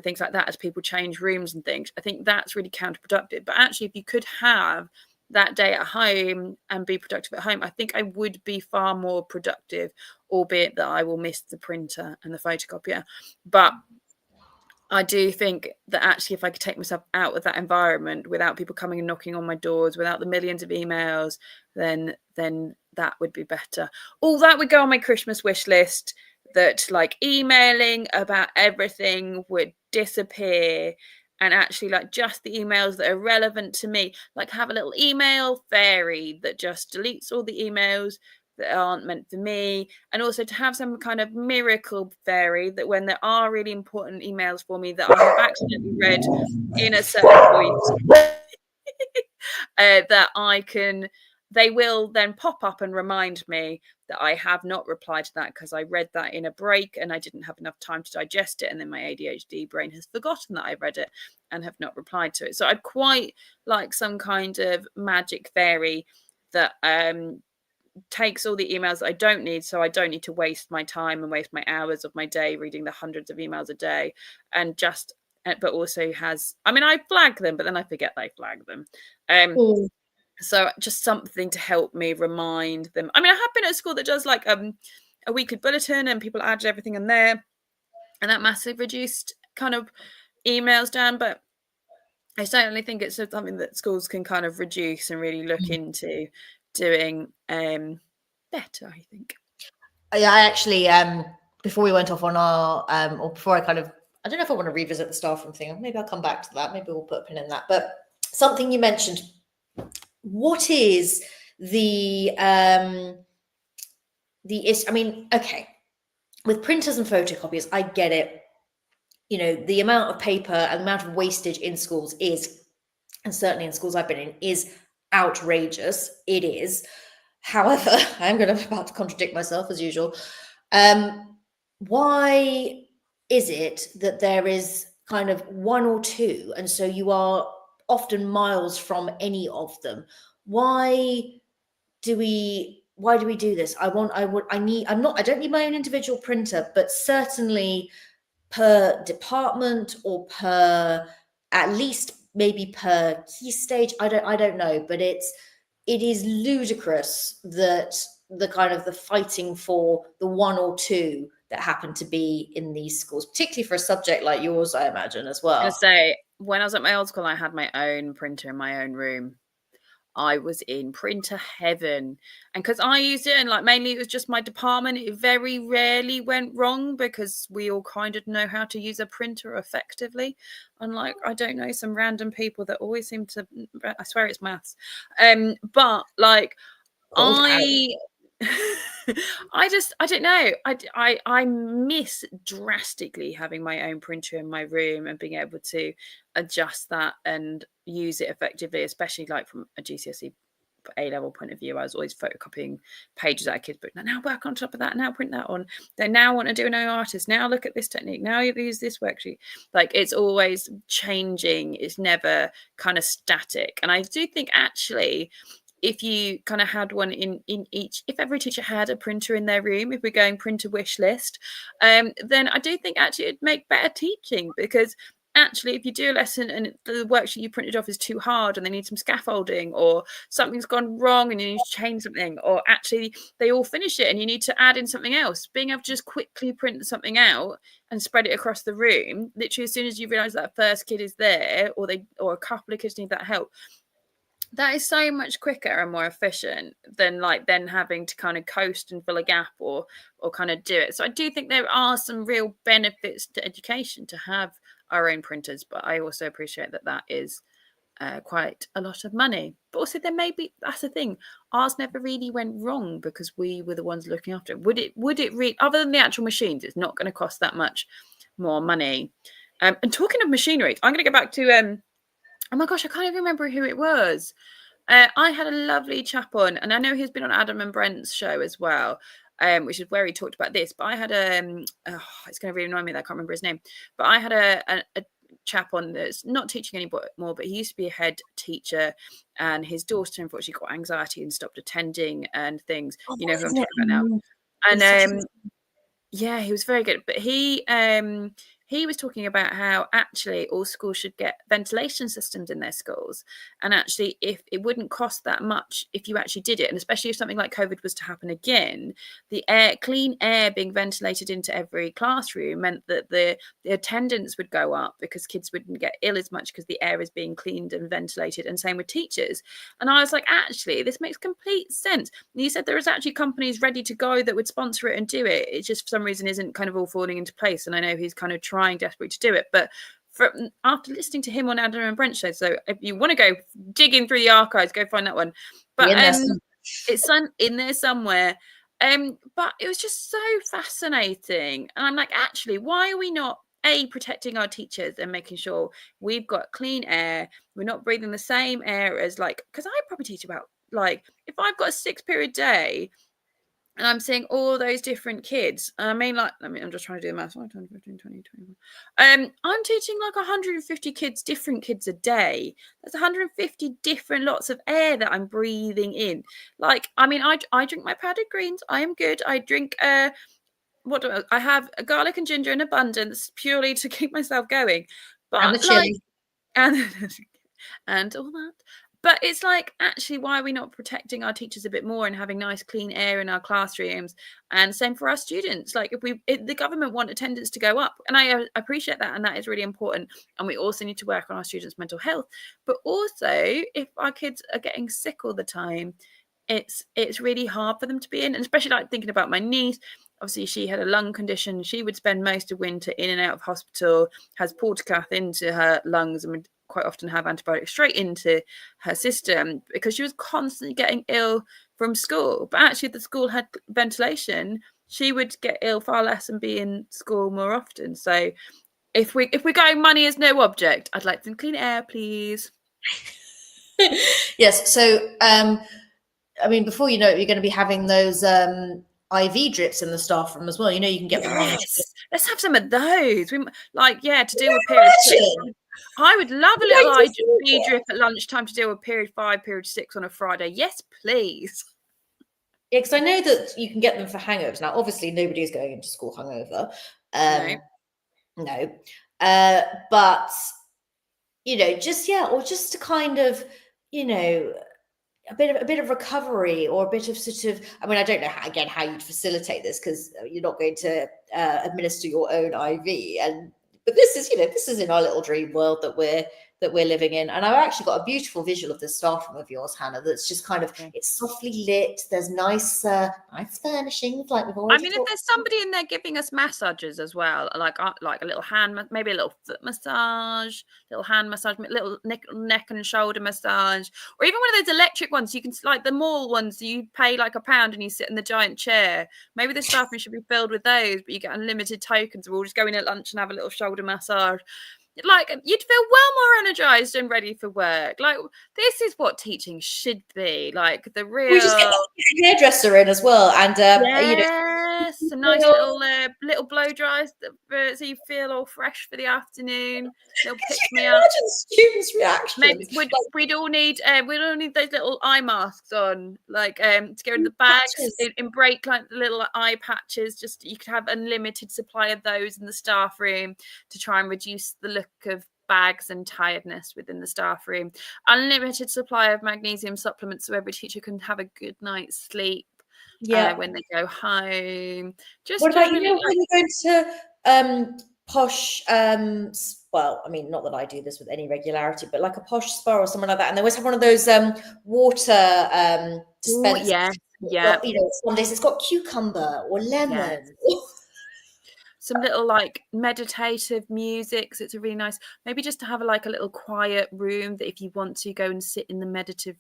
things like that as people change rooms and things, I think that's really counterproductive. But actually, if you could have that day at home and be productive at home, I think I would be far more productive, albeit that I will miss the printer and the photocopier. But I do think that actually, if I could take myself out of that environment without people coming and knocking on my doors, without the millions of emails, then that would be better. All that would go on my Christmas wish list, that like emailing about everything would disappear, and actually like just the emails that are relevant to me, like have a little email fairy that just deletes all the emails that aren't meant for me, and also to have some kind of miracle fairy that when there are really important emails for me that I have accidentally read in a certain point, that they will then pop up and remind me that I have not replied to that because I read that in a break and I didn't have enough time to digest it, and then my ADHD brain has forgotten that I read it and have not replied to it. So I'd quite like some kind of magic fairy that takes all the emails that I don't need, so I don't need to waste my time and waste my hours of my day reading the hundreds of emails a day, and but also has, I mean, I flag them, but then I forget I flag them. So just something to help me remind them. I mean, I have been at a school that does like a weekly bulletin and people added everything in there, and that massively reduced kind of emails down. But I certainly think it's something that schools can kind of reduce and really look into doing better, I think. Yeah, I actually, before we went off on our, or before I don't know if I want to revisit the staff room thing. Maybe I'll come back to that. Maybe we'll put a pin in that. But something you mentioned, what is the issue? I mean, okay, with printers and photocopiers, I get it. You know, the amount of paper and the amount of wastage in schools is and certainly in schools I've been in, is outrageous. It is. However, I'm about to contradict myself as usual. Why is it that there is kind of one or two, and so you are often miles from any of them? Why do we do this? I don't need my own individual printer, but certainly per department or per, at least maybe per key stage. I don't know, but it is ludicrous that the kind of the fighting for the one or two that happen to be in these schools, particularly for a subject like yours, I imagine, as well. I was gonna say, when I was at my old school, I had my own printer in my own room. I was in printer heaven, and because I used it, and like mainly it was just my department, it very rarely went wrong because we all kind of know how to use a printer effectively. Unlike, I don't know, some random people that always seem to, I swear it's maths, but like I don't know. I miss drastically having my own printer in my room and being able to adjust that and use it effectively, especially like from a GCSE A-level point of view. I was always photocopying pages out of kids' book. Now work on top of that. Now print that on. They now want to do an artist. Now look at this technique. Now you use this worksheet. Like, it's always changing. It's never kind of static. And I do think actually, if you kind of had one in each, if every teacher had a printer in their room, if we're going printer wish list, then I do think actually it'd make better teaching, because actually if you do a lesson and the worksheet you printed off is too hard and they need some scaffolding, or something's gone wrong and you need to change something, or actually they all finish it and you need to add in something else, being able to just quickly print something out and spread it across the room, literally as soon as you realize that first kid is there, or a couple of kids need that help, that is so much quicker and more efficient than then having to kind of coast and fill a gap or kind of do it. So I do think there are some real benefits to education to have our own printers, but I also appreciate that is quite a lot of money. But also there may be, that's the thing, ours never really went wrong because we were the ones looking after it. Would it really, other than the actual machines, it's not going to cost that much more money. And talking of machinery, I'm going to go back to oh my gosh, I can't even remember who it was. I had a lovely chap on, and I know he's been on Adam and Brent's show as well, which is where he talked about this. But I had it's going to really annoy me that I can't remember his name. But I had a chap on that's not teaching anymore, but he used to be a head teacher, and his daughter unfortunately got anxiety and stopped attending and things. You know who I'm talking about now. And yeah, he was very good. But he was talking about how actually all schools should get ventilation systems in their schools. And actually, if it wouldn't cost that much if you actually did it, and especially if something like COVID was to happen again, the clean air being ventilated into every classroom meant that the attendance would go up because kids wouldn't get ill as much because the air is being cleaned and ventilated, and same with teachers. And I was like, actually, this makes complete sense. And he said there is actually companies ready to go that would sponsor it and do it. It just for some reason isn't kind of all falling into place. And I know he's kind of trying desperately to do it, but after listening to him on Adam and Brent show, so if you want to go digging through the archives, go find that one. But it's in there somewhere. But it was just so fascinating, and I'm like, actually, why are we not protecting our teachers and making sure we've got clean air? We're not breathing the same air as because I probably teach about if I've got a 6-period day and I'm seeing all those different kids. I'm just trying to do the math. 10, 15, 20, 21. I'm teaching 150 kids, different kids a day. That's 150 different lots of air that I'm breathing in. I drink my powdered greens. I am good. I drink I have a garlic and ginger in abundance purely to keep myself going. But and the chili. and all that. But it's actually, why are we not protecting our teachers a bit more and having nice clean air in our classrooms? And same for our students. If the government want attendance to go up, and I appreciate that, and that is really important. And we also need to work on our students' mental health. But also, if our kids are getting sick all the time, it's really hard for them to be in. And especially thinking about my niece. Obviously, she had a lung condition. She would spend most of winter in and out of hospital, has portacath into her lungs, and would quite often have antibiotics straight into her system because she was constantly getting ill from school. But actually, if the school had ventilation, she would get ill far less and be in school more often. So if we're going money is no object, I'd like some clean air, please. Yes. So, I mean, before you know it, you're going to be having those IV drips in the staff room as well. You know, you can get them on. Yes, let's have some of those. To deal with period 6. I would love a little IV drip at lunchtime to deal with period 5, period 6 on a Friday. Yes, please. Yeah, because I know that you can get them for hangovers. Now, obviously, nobody is going into school hungover. No. But, you know, or just to kind of, you know, a bit of recovery, or a bit of sort of, I mean, I don't know how you'd facilitate this, because you're not going to administer your own IV, but this is in our little dream world that we're living in. And I've actually got a beautiful visual of the staff room of yours, Hannah, that's just kind of, it's softly lit, there's nice furnishings, like we've already if there's somebody in there giving us massages as well, like a little maybe a little foot massage, little hand massage, little neck and shoulder massage, or even one of those electric ones, you can, like the mall ones, you pay like £1 and you sit in the giant chair. Maybe the staff room should be filled with those, but you get unlimited tokens. We'll just go in at lunch and have a little shoulder massage. Like, you'd feel well more energized and ready for work. Like, this is what teaching should be. Like, the real. We just get the hairdresser in as well, and yes, some nice little blow dries, so you feel all fresh for the afternoon. They'll pick me up. Imagine students' reactions. We'd all need those little eye masks on, like to go in the bags in break, like the little eye patches. Just, you could have unlimited supply of those in the staff room to try and reduce the look of bags and tiredness within the staff room. Unlimited supply of magnesium supplements, so every teacher can have a good night's sleep when they go home. Just what about, when you go to posh well, I mean, not that I do this with any regularity, but like a posh spa or something like that, and they always have one of those water dispensers. Some days it's got cucumber or lemon. Some little like meditative music, so it's a really nice, maybe just to have a little quiet room, that if you want to go and sit in the meditative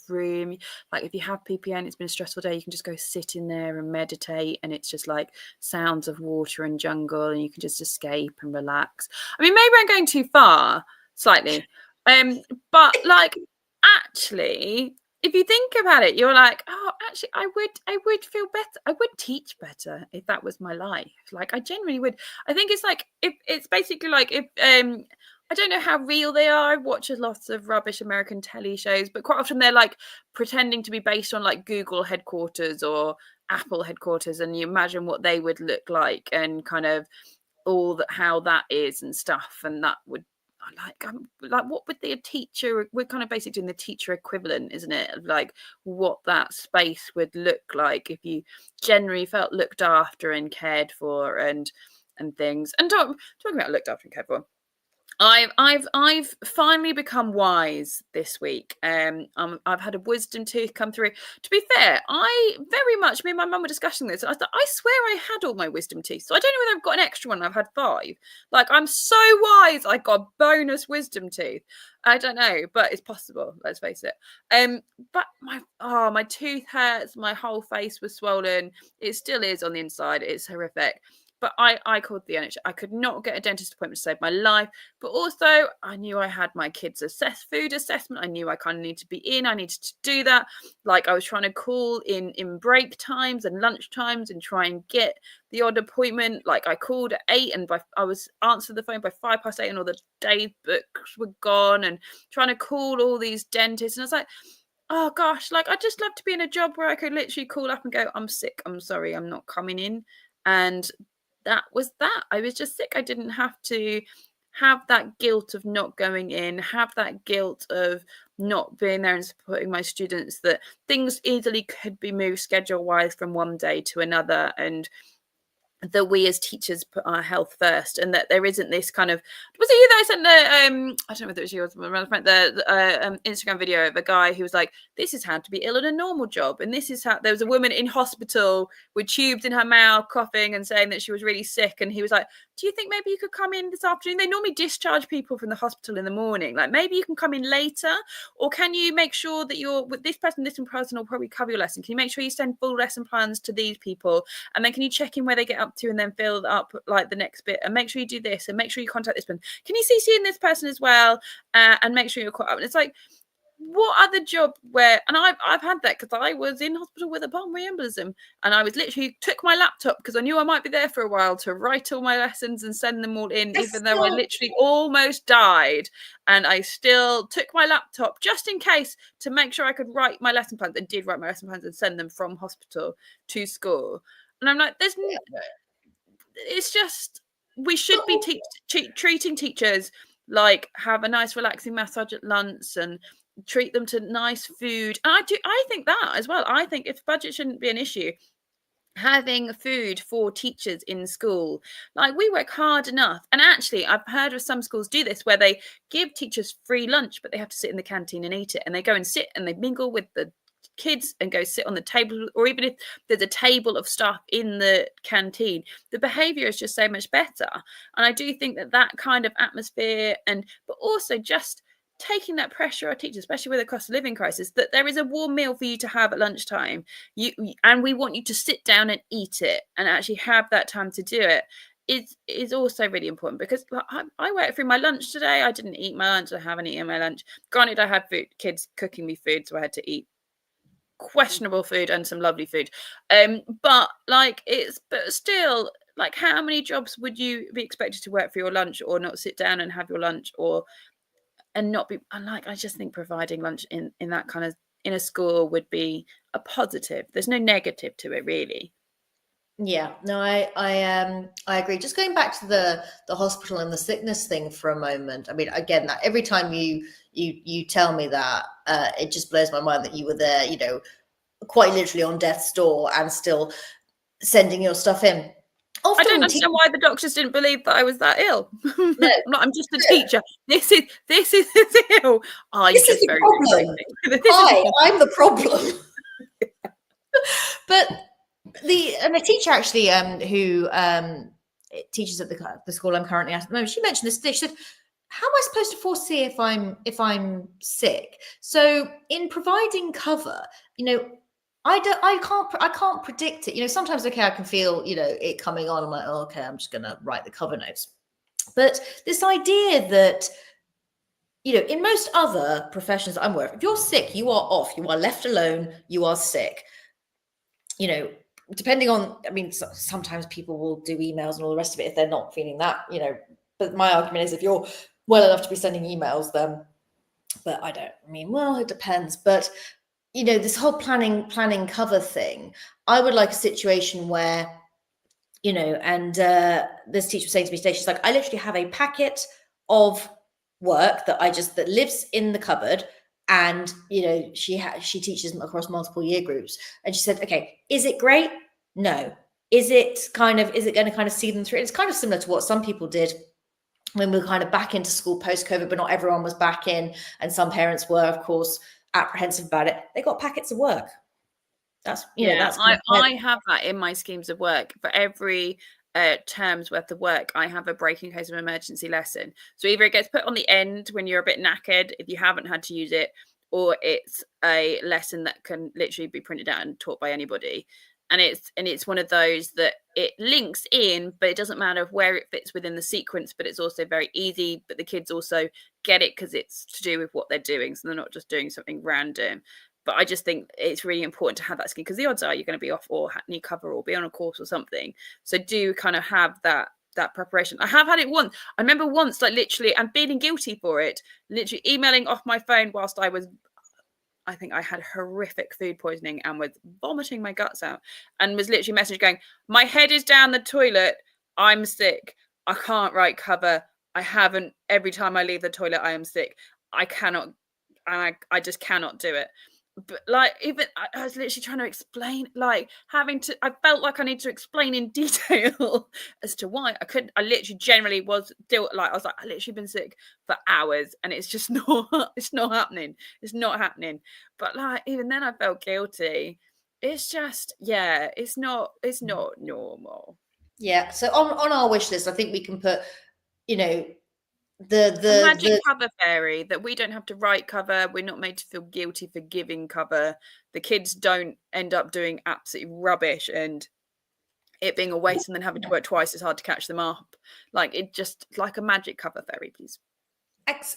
room, like if you have PPA and it's been a stressful day, you can just go sit in there and meditate, and it's just like sounds of water and jungle, and you can just escape and relax. I mean, maybe I'm going too far slightly, but like, actually, if you think about it, you're like, oh, actually, I would feel better. I would teach better if that was my life. Like, I genuinely would. I think it's like, if it's basically like, if I don't know how real they are. I watch lots of rubbish American telly shows, but quite often they're like pretending to be based on like Google headquarters or Apple headquarters, and you imagine what they would look like, and kind of all that, how that is and stuff, and that would, like what would the teacher, we're kind of basically doing the teacher equivalent, isn't it, of like what that space would look like if you generally felt looked after and cared for and things. And talking about looked after and cared for, I've finally become wise this week. I've had a wisdom tooth come through. To be fair, me and my mum were discussing this. I thought, I swear I had all my wisdom teeth, so I don't know whether I've got an extra one. I've had 5. Like, I'm so wise, I got a bonus wisdom tooth. I don't know, but it's possible. Let's face it. But my tooth hurts. My whole face was swollen. It still is on the inside. It's horrific. But I called the NHS. I could not get a dentist appointment to save my life. But also, I knew I had my kids' food assessment. I knew I kind of needed to be in. I needed to do that. Like, I was trying to call in break times and lunch times and try and get the odd appointment. Like, I called at 8 and I was answered the phone by 8:05, and all the day books were gone, and trying to call all these dentists. And I was like, oh gosh, like, I'd just love to be in a job where I could literally call up and go, I'm sick, I'm sorry, I'm not coming in. And that was that. I was just sick. I didn't have to have that guilt of not going in, have that guilt of not being there and supporting my students, that things easily could be moved schedule wise from one day to another, and that we as teachers put our health first, and that there isn't this kind of, was it you that I sent the I don't know whether it was yours, the Instagram video of a guy who was like, this is how to be ill in a normal job, and this is how, there was a woman in hospital with tubes in her mouth, coughing and saying that she was really sick, and he was like, do you think maybe you could come in this afternoon? They normally discharge people from the hospital in the morning, like maybe you can come in later, or can you make sure that you're with this person will probably cover your lesson, can you make sure you send full lesson plans to these people, and then can you check in where they get up up to and then fill up like the next bit, and make sure you do this, and make sure you contact this person. Can you CC in this person as well, and make sure you're caught up. And it's like, what other job where, and I've had that because I was in hospital with a pulmonary embolism, and I was literally took my laptop because I knew I might be there for a while to write all my lessons and send them all in, even though I literally almost died, and I still took my laptop just in case to make sure I could write my lesson plans, and did write my lesson plans and send them from hospital to school. And I'm like, it's just, we should be treating teachers like, have a nice relaxing massage at lunch and treat them to nice food. And I think that as well. I think if budget shouldn't be an issue, having food for teachers in school, like, we work hard enough. And actually, I've heard of some schools do this where they give teachers free lunch, but they have to sit in the canteen and eat it, and they go and sit and they mingle with the kids and go sit on the table, or even if there's a table of staff in the canteen, the behavior is just so much better. And I do think that kind of atmosphere, but also just taking that pressure on teachers, especially with the cost of living crisis, that there is a warm meal for you to have at lunchtime, and we want you to sit down and eat it and actually have that time to do it, is also really important. Because I worked through my lunch today. I didn't eat my lunch. I haven't eaten my lunch. Granted, I had kids cooking me food, so I had to eat questionable food and some lovely food, but still, like, how many jobs would you be expected to work for your lunch, or not sit down and have your lunch, and not be, and like, I just think providing lunch in that kind of, in a school, would be a positive. There's no negative to it, really. Yeah, no, I agree. Just going back to the hospital and the sickness thing for a moment. I mean, again, that every time you tell me that, it just blows my mind that you were there, you know, quite literally on death's door and still sending your stuff in. Often I don't understand why the doctors didn't believe that I was that ill. No, I'm just a teacher. This is ill. This is the problem. I'm the problem. But the teacher actually who teaches at the school I'm currently at the moment, she mentioned this. She said, how am I supposed to foresee if I'm sick? So in providing cover, you know, I can't predict it. You know, sometimes, okay, I can feel, you know, it coming on. I'm like, oh, okay, I'm just going to write the cover notes. But this idea that, you know, in most other professions I'm aware of, if you're sick, you are off, you are left alone, you are sick. You know, depending on, I mean, sometimes people will do emails and all the rest of it if they're not feeling that, you know, but my argument is if you're well enough to be sending emails, then, but I don't, I mean, well, it depends. But, you know, this whole planning cover thing, I would like a situation where, you know, and this teacher was saying to me today, she's like, I literally have a packet of work that that lives in the cupboard. And, you know, she teaches across multiple year groups. And she said, okay, is it great? No. Is it going to kind of see them through? It's kind of similar to what some people did when we were kind of back into school post-COVID, but not everyone was back in. And some parents were, of course, apprehensive about it. They got packets of work. That's, you know, that's I have that in my schemes of work. For every term's worth of work, I have a break in case of emergency lesson. So either it gets put on the end when you're a bit knackered, if you haven't had to use it, or it's a lesson that can literally be printed out and taught by anybody. And it's one of those that it links in, but it doesn't matter where it fits within the sequence, but it's also very easy. But the kids also get it because it's to do with what they're doing. So they're not just doing something random. But I just think it's really important to have that scheme, because the odds are you're going to be off or need cover or be on a course or something. So do kind of have that preparation. I have had it once. I remember once, like, literally, and feeling guilty for it, literally emailing off my phone whilst I think I had horrific food poisoning and was vomiting my guts out, and was literally message going, my head is down the toilet, I'm sick, I can't write cover, I haven't, every time I leave the toilet I am sick, I cannot, and I just cannot do it. But like, even I was literally trying to explain, like I felt like I need to explain in detail as to why I couldn't. I literally generally was still like, I was like, I literally been sick for hours and it's just not happening. It's not happening. But like, even then I felt guilty. It's just, yeah, it's not normal. Yeah. So on our wish list, I think we can put, you know, the magic cover fairy, that we don't have to write cover, we're not made to feel guilty for giving cover, the kids don't end up doing absolutely rubbish and it being a waste and then having to work twice as hard to catch them up. Like, it just like a magic cover fairy, please.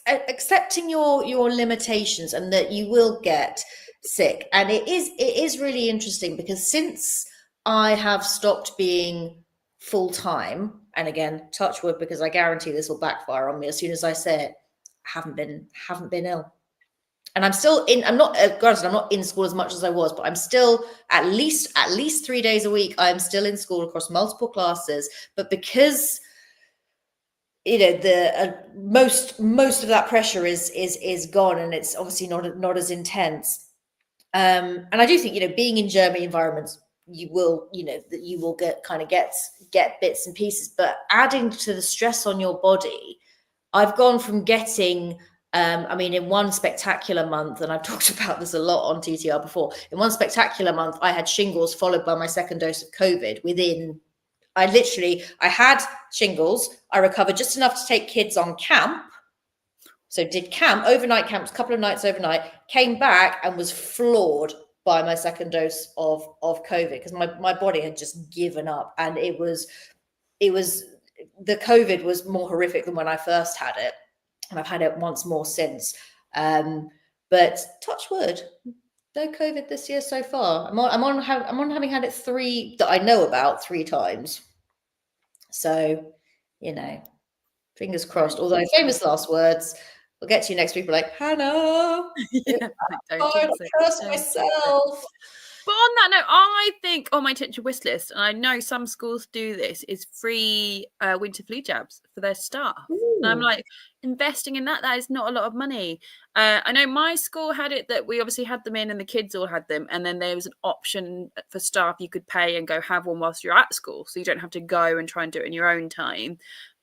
Accepting your limitations and that you will get sick. And it is really interesting, because since I have stopped being full-time, and again, touch wood, because I guarantee this will backfire on me as soon as I say it, I haven't been ill. And I'm still in, I'm not, granted, I'm not in school as much as I was, but I'm still at least 3 days a week, I'm still in school across multiple classes. But because, you know, the most of that pressure is gone, and it's obviously not as intense. And I do think, you know, being in German environments, you will get bits and pieces, but adding to the stress on your body, I've gone from getting, I mean, in one spectacular month, and I've talked about this a lot on TTR before, in one spectacular month, I had shingles followed by my second dose of COVID I had shingles. I recovered just enough to take kids on camp. So did overnight camps, a couple of nights overnight, came back and was floored by my second dose of COVID, because my body had just given up. And it was the COVID was more horrific than when I first had it. And I've had it once more since. But touch wood, no COVID this year so far. I'm on having had it 3 that I know about 3 times. So, you know, fingers crossed. Although famous last words, we'll get to you next week. We're like, Hannah, I trust myself. But on that note, I think on my teacher wish list, and I know some schools do this, is free winter flu jabs for their staff. Ooh. And I'm like, investing in that is not a lot of money. I know my school had it that we obviously had them in and the kids all had them. And then there was an option for staff you could pay and go have one whilst you're at school. So you don't have to go and try and do it in your own time.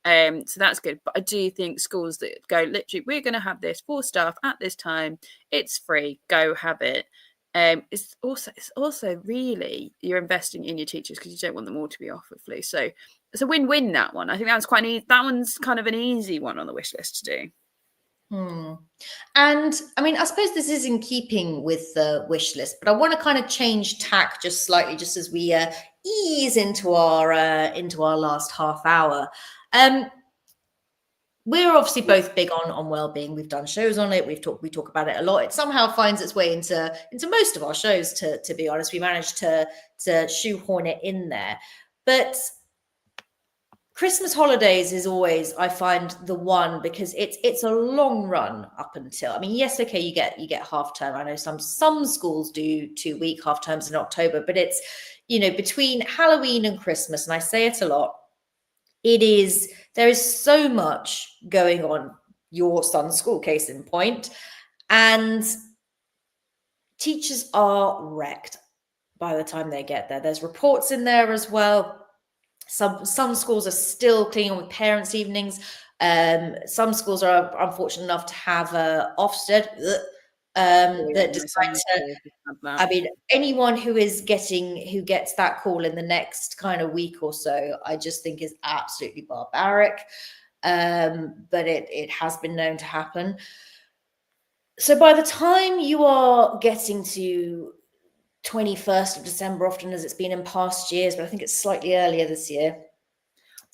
So that's good. But I do think schools that go, literally, we're going to have this for staff at this time. It's free. Go have it. It's also really, you're investing in your teachers, because you don't want them all to be off with flu. So it's a win-win, that one. I think that's quite that one's kind of an easy one on the wish list to do. And I mean, I suppose this is in keeping with the wish list, but I want to kind of change tack just slightly, just as we ease into our last half hour. We're obviously both big on well-being. We've done shows on it. We talk about it a lot. It somehow finds its way into most of our shows, to be honest. We managed to shoehorn it in there. But Christmas holidays is always, I find, the one, because it's a long run up until, I mean, yes, okay, you get half term. I know some schools do 2-week half terms in October, but it's, you know, between Halloween and Christmas, and I say it a lot, there is so much going on. Your son's school, case in point, and teachers are wrecked by the time they get there. There's reports in there as well. Some schools are still cleaning with parents' evenings. Some schools are unfortunate enough to have Ofsted that decide to. I mean, anyone who gets that call in the next kind of week or so, I just think is absolutely barbaric. But it has been known to happen. So by the time you are getting to 21st of December, often as it's been in past years, but I think it's slightly earlier this year.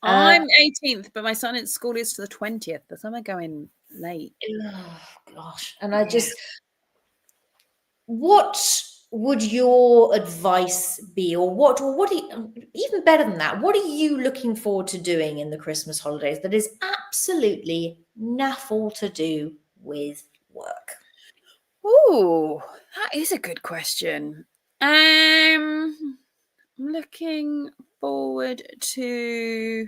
I'm 18th, but my son at school is to the 20th. But some are going late. Oh gosh! And I just, what would your advice be, or what do you, even better than that, what are you looking forward to doing in the Christmas holidays that is absolutely naffle to do with work? Oh, that is a good question. I'm looking forward to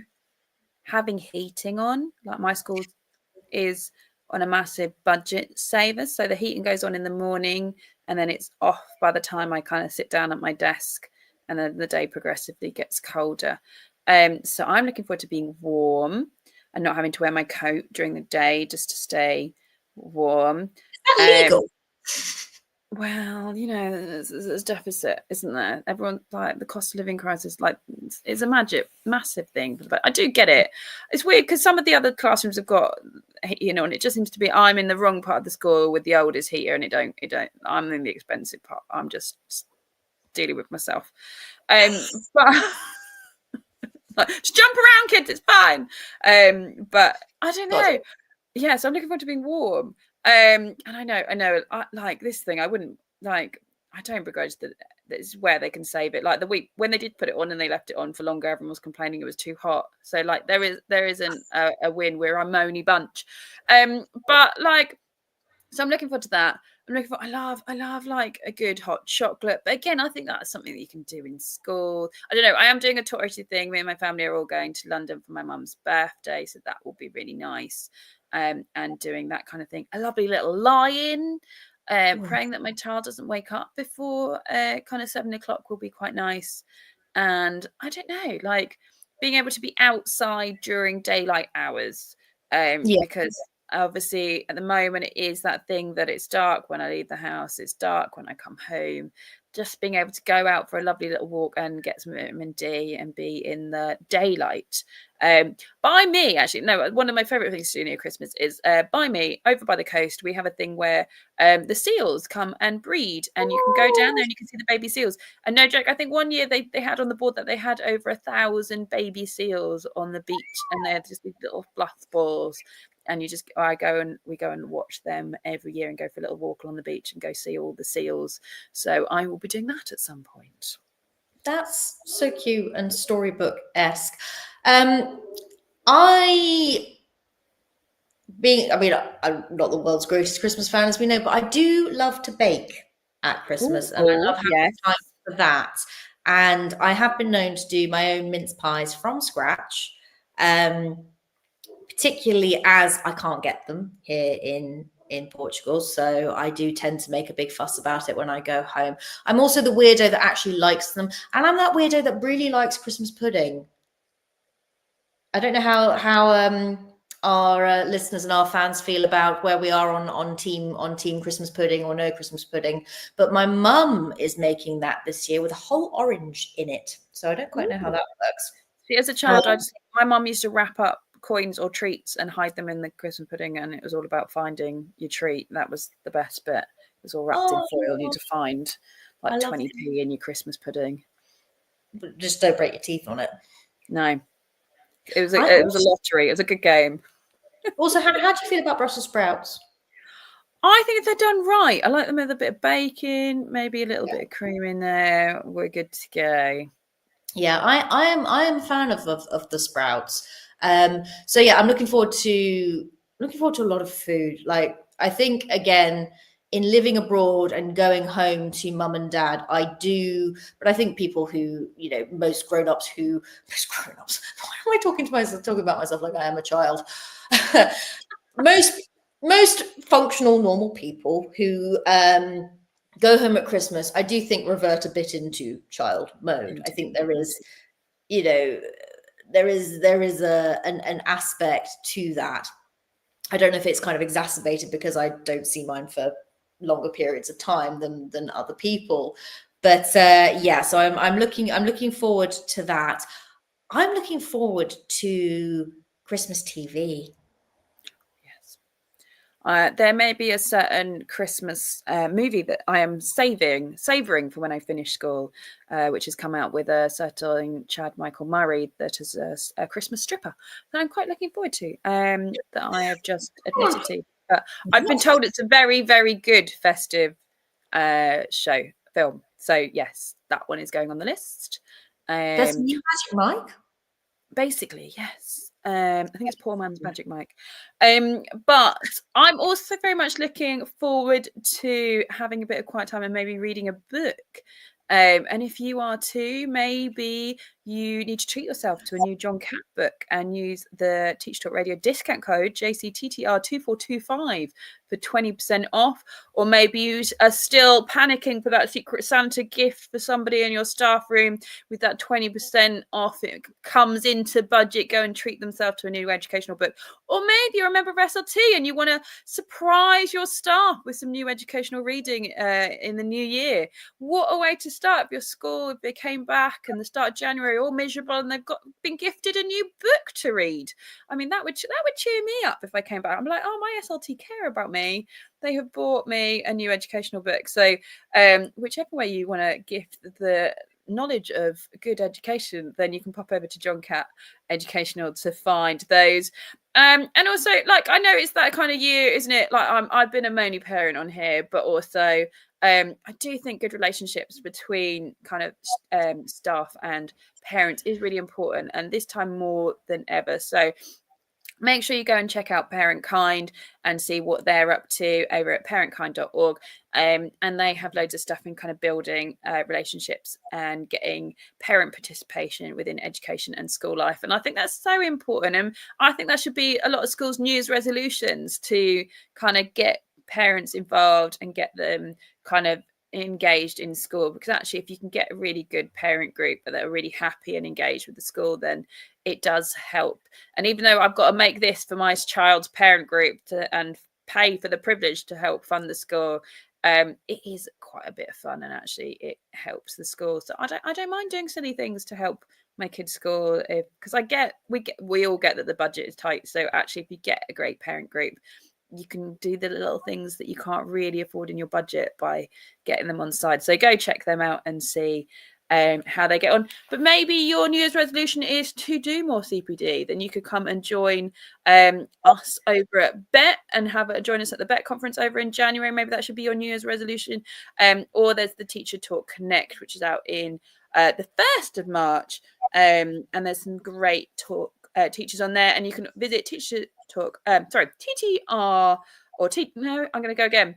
having heating on. Like, my school is on a massive budget saver, so the heating goes on in the morning and then it's off by the time I kind of sit down at my desk, and then the day progressively gets colder. So I'm looking forward to being warm and not having to wear my coat during the day just to stay warm. Is that legal? Well, you know, there's a deficit, isn't there? Everyone, like, the cost of living crisis, like, it's a massive thing. But I do get it. It's weird because some of the other classrooms have got, you know, and it just seems to be I'm in the wrong part of the school with the oldest heater, and it don't. I'm in the expensive part. I'm just dealing with myself. But Like, just jump around, kids, it's fine. But I don't know. Yeah, so I'm looking forward to being warm. And I know, like this thing, I wouldn't like. I don't begrudge that. This is where they can save it. Like the week when they did put it on and they left it on for longer, everyone was complaining it was too hot. So like there isn't a win. We're a moany bunch. But like, so I'm looking forward to that. I love like a good hot chocolate. But again, I think that's something that you can do in school. I don't know. I am doing a touristy thing. Me and my family are all going to London for my mum's birthday, so that will be really nice. And doing that kind of thing. A lovely little lie-in. Praying that my child doesn't wake up before kind of 7 o'clock will be quite nice. And I don't know, like being able to be outside during daylight hours, because obviously at the moment it is that thing that it's dark when I leave the house, it's dark when I come home. Just being able to go out for a lovely little walk and get some vitamin D and be in the daylight. By me, actually, no, one of my favourite things to do near Christmas is by me, over by the coast, we have a thing where the seals come and breed, and you can go down there and you can see the baby seals. And no joke, I think one year they had on the board that they had over 1,000 baby seals on the beach, and they're just these little fluff balls. And we go and watch them every year and go for a little walk along the beach and go see all the seals. So I will be doing that at some point. That's so cute and storybook-esque. I'm not the world's greatest Christmas fan, as we know, but I do love to bake at Christmas. And I love having time for that. And I have been known to do my own mince pies from scratch. Particularly as I can't get them here in Portugal. So I do tend to make a big fuss about it when I go home. I'm also the weirdo that actually likes them. And I'm that weirdo that really likes Christmas pudding. I don't know how our listeners and our fans feel about where we are on team Christmas pudding or no Christmas pudding. But my mum is making that this year with a whole orange in it. So I don't quite know how that works. See, as a child, my mum used to wrap up coins or treats and hide them in the Christmas pudding, and it was all about finding your treat. That was the best bit. It was all wrapped in foil, and you had to find like 20p in your Christmas pudding. But just don't break your teeth on it. No, it was a lottery. It was a good game. Also, how do you feel about Brussels sprouts? I think if they're done right, I like them with a bit of bacon, maybe a little bit of cream in there. We're good to go. Yeah, I am a fan of the sprouts. So yeah, I'm looking forward to a lot of food. Like, I think, again, in living abroad and going home to mum and dad, I do, but I think people who, most grown-ups, why am I talking about myself like I am a child? most functional, normal people who go home at Christmas, I do think revert a bit into child mode. I think there is, there is an aspect to that. I don't know if it's kind of exacerbated because I don't see mine for longer periods of time than other people, but yeah. So I'm looking forward to that. I'm looking forward to Christmas TV. There may be a certain Christmas movie that I am savouring for when I finish school, which has come out with a certain Chad Michael Murray that is a Christmas stripper that I'm quite looking forward to, that I have just admitted to. But I've been told it's a very, very good festive film. So yes, that one is going on the list. There's a new Magic Mike? Basically, yes. I think it's Poor Man's Magic Mike. But I'm also very much looking forward to having a bit of quiet time and maybe reading a book. And if you are too, maybe you need to treat yourself to a new John Catt book and use the Teach Talk Radio discount code JCTTR2425 for 20% off. Or maybe you are still panicking for that Secret Santa gift for somebody in your staff room with that 20% off. It comes into budget. Go and treat themselves to a new educational book. Or maybe you're a member of SLT and you want to surprise your staff with some new educational reading in the new year. What a way to start. If your school, if they came back and the start of January all miserable and they've been gifted a new book to read. I mean, that would cheer me up if I came back. I'm like, oh, my SLT care about me. They have bought me a new educational book. So whichever way you want to gift the knowledge of good education, then you can pop over to John Cat Educational to find those. And also, like, I know it's that kind of year, isn't it? Like, I've been a moany parent on here, but also I do think good relationships between kind of staff and parents is really important, and this time more than ever. So make sure you go and check out Parent Kind and see what they're up to over at parentkind.org. And they have loads of stuff in kind of building relationships and getting parent participation within education and school life. And I think that's so important. And I think that should be a lot of schools' New Year's resolutions, to kind of get parents involved and get them kind of engaged in school, because actually if you can get a really good parent group that are really happy and engaged with the school, then it does help. And even though I've got to make this for my child's parent group and pay for the privilege to help fund the school, it is quite a bit of fun, and actually it helps the school. So I don't mind doing silly things to help my kids' school, because we all get that the budget is tight. So actually, if you get a great parent group, you can do the little things that you can't really afford in your budget by getting them on side. So go check them out and see how they get on. But maybe your New Year's resolution is to do more CPD. Then you could come and join us over at BET and join us at the BET conference over in January. Maybe that should be your New Year's resolution. Or there's the Teacher Talk Connect, which is out in the 1st of March. And there's some great teachers on there, and you can visit TTR or no, I'm going to go again.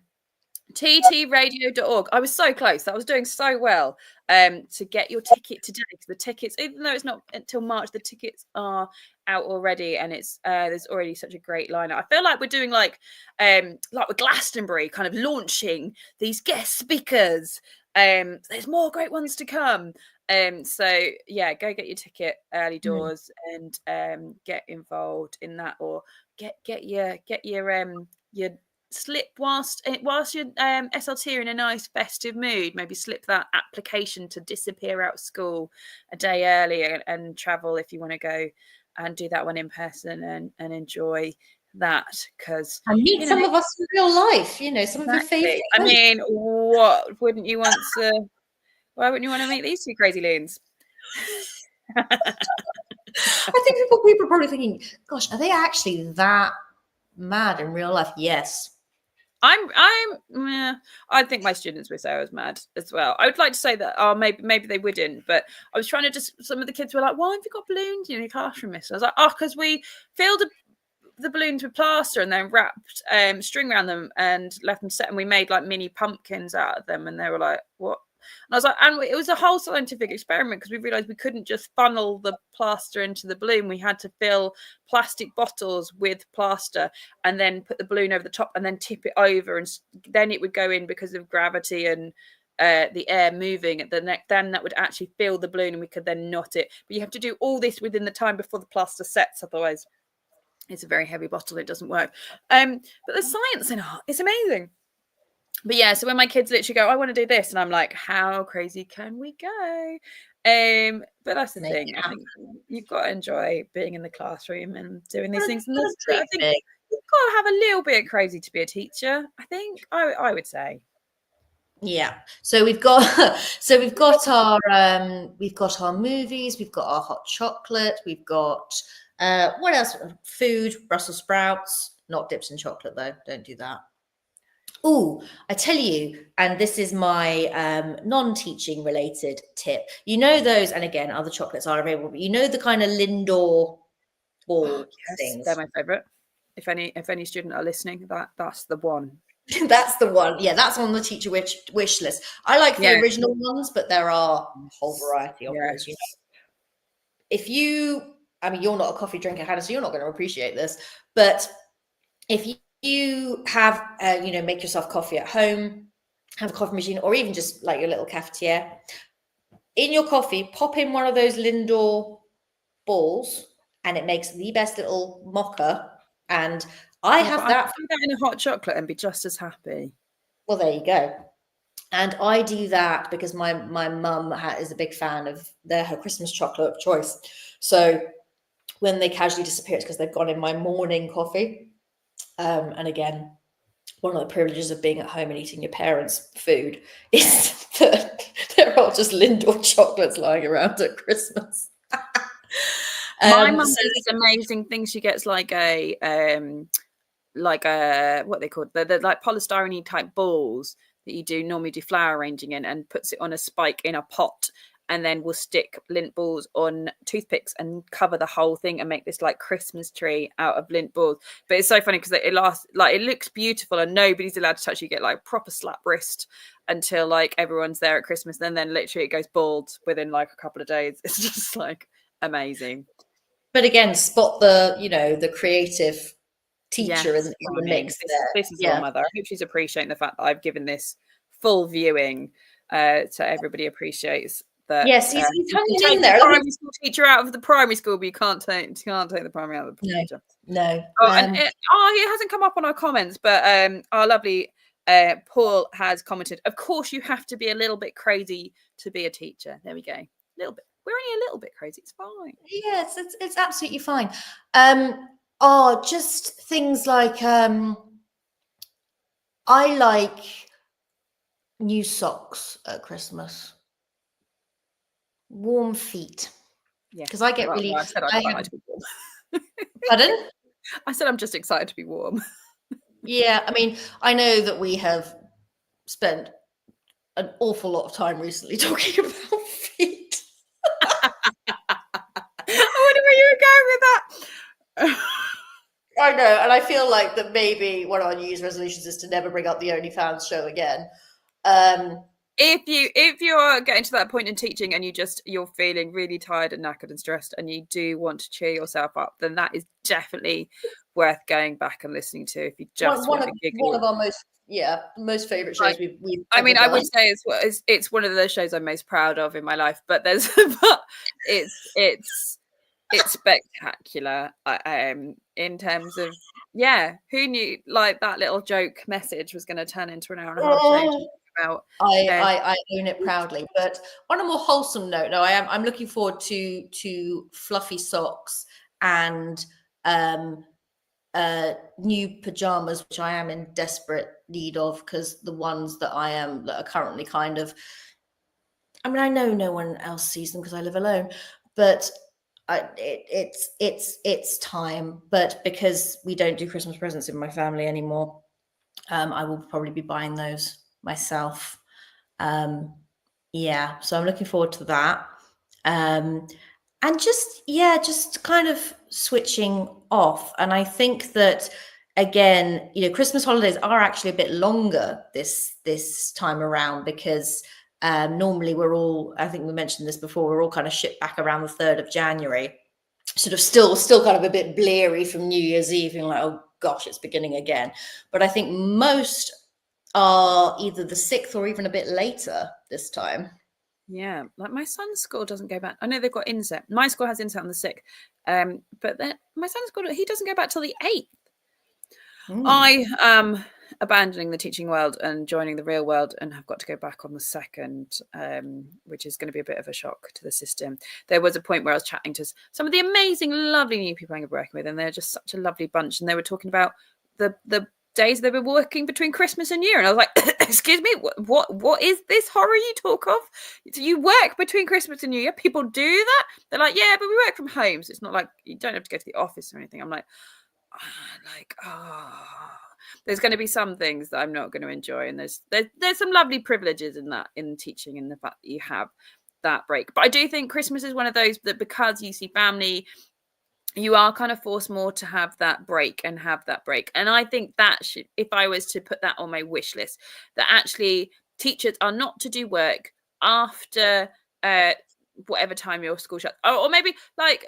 ttradio.org. I was so close. I was doing so well to get your ticket today, because the tickets, even though it's not until March, the tickets are out already, and it's there's already such a great lineup. I feel like we're doing like with Glastonbury, kind of launching these guest speakers. There's more great ones to come. So yeah, go get your ticket early doors and get involved in that, or get your slip whilst you're SLT in a nice festive mood. Maybe slip that application to disappear out of school a day early and travel if you want to go and do that one in person and enjoy that, because and meet some of us in real life, some of your favorite. I mean, what wouldn't you want to? Why wouldn't you want to meet these two crazy loons? I think people are probably thinking, gosh, are they actually that mad in real life? Yes. I think my students wish I was mad as well. I would like to say that, maybe they wouldn't, but I was trying to some of the kids were like, why have you got balloons in your classroom, miss? I was like, because we filled the balloons with plaster and then wrapped string around them and left them set, and we made like mini pumpkins out of them. And they were like, what? And I was like, and it was a whole scientific experiment, because we realized we couldn't just funnel the plaster into the balloon. We had to fill plastic bottles with plaster and then put the balloon over the top and then tip it over, and then it would go in because of gravity and the air moving at the neck. Then that would actually fill the balloon, and we could then knot it. But you have to do all this within the time before the plaster sets, otherwise it's a very heavy bottle, it doesn't work. But the science in art is amazing. But yeah, so when my kids literally go, I want to do this, and I'm like, how crazy can we go? But that's the thing. I think you've got to enjoy being in the classroom and doing these things. And I think you've got to have a little bit crazy to be a teacher, I think. I would say. Yeah. So we've got our movies, we've got our hot chocolate, we've got what else? Food, Brussels sprouts, not dipped in chocolate though. Don't do that. Oh, I tell you, and this is my non-teaching related tip. Those, and again, other chocolates are available, but the kind of Lindor ball things. They're my favourite. If any student are listening, that's the one. That's the one. Yeah, that's on the teacher wish list. I like the original ones, but there are a whole variety of those. If you're not a coffee drinker, Hannah, so you're not going to appreciate this, but if you have, make yourself coffee at home, have a coffee machine, or even just like your little cafetiere, in your coffee, pop in one of those Lindor balls, and it makes the best little mocha. And I have that. I do that in a hot chocolate and be just as happy. Well, there you go. And I do that because my mum is a big fan of her Christmas chocolate of choice. So when they casually disappear, it's because they've gone in my morning coffee. And again, one of the privileges of being at home and eating your parents' food is that there or just Lindor chocolates lying around at Christmas. My mum So- does this amazing thing. She gets like a what they call the like polystyrene type balls that you normally do flower arranging in, and puts it on a spike in a pot, and then will stick lint balls on toothpicks and cover the whole thing and make this like Christmas tree out of lint balls. But it's so funny because it lasts, like, it looks beautiful and nobody's allowed to touch it. You get like proper slap wrist until like everyone's there at Christmas, and then literally it goes bald within like a couple of days. It's just like amazing. But again, spot the creative teacher in the mix there. This is your mother. I hope she's appreciating the fact that I've given this full viewing, so everybody appreciates that. Yes, he's hanging in there. The primary school teacher out of the primary school, but you can't take the primary out of the teacher. No. And it hasn't come up on our comments, but our lovely Paul has commented. Of course, you have to be a little bit crazy to be a teacher. There we go. A little bit. We're only a little bit crazy. It's fine. Yes, it's absolutely fine. Just things like I like new socks at Christmas. Warm feet. Yeah. Because I get really. I said I'd like to be warm. Pardon? I said I'm just excited to be warm. Yeah, I mean, I know that we have spent an awful lot of time recently talking about feet. I wonder where you were going with that. I know, and I feel like that maybe one of our New Year's resolutions is to never bring up the OnlyFans show again. If you're getting to that point in teaching and you're feeling really tired and knackered and stressed, and you do want to cheer yourself up, then that is definitely worth going back and listening to. If you just want to giggle. One of our most favorite shows we've I mean, done. I would say it's one of the shows I'm most proud of in my life, but it's spectacular. In terms of, who knew like that little joke message was going to turn into an hour and a half show about. I own it proudly. But on a more wholesome note, no, I'm looking forward to fluffy socks and new pajamas, which I am in desperate need of, because the ones that are currently kind of, I mean, I know no one else sees them because I live alone, but it's time. But because we don't do Christmas presents in my family anymore, I will probably be buying those myself. So I'm looking forward to that. And just kind of switching off. And I think that, again, Christmas holidays are actually a bit longer this time around, because normally we're all, I think we mentioned this before, we're all kind of shipped back around the 3rd of January, sort of still kind of a bit bleary from New Year's Eve, and like, oh gosh, it's beginning again. But I think most are either the 6th or even a bit later this time. Yeah, like my son's school doesn't go back. I know they've got inset. My school has inset on the 6th, but then my son's school, he doesn't go back till the 8th. I am abandoning the teaching world and joining the real world, and have got to go back on the 2nd, which is going to be a bit of a shock to the system. There was a point where I was chatting to some of the amazing, lovely new people I'm working with, and they're just such a lovely bunch, and they were talking about the days they were working between Christmas and New Year, and I was like, excuse me, what is this horror you talk of? Do you work between Christmas and New Year? People do that? They're like, yeah, but we work from home, so it's not like you don't have to go to the office or anything. I'm like, there's going to be some things that I'm not going to enjoy, and there's some lovely privileges in that, in teaching, and the fact that you have that break. But I do think Christmas is one of those that, because you see family, you are kind of forced more to have that break. And I think that should, if I was to put that on my wish list, that actually teachers are not to do work after whatever time your school shuts, or maybe like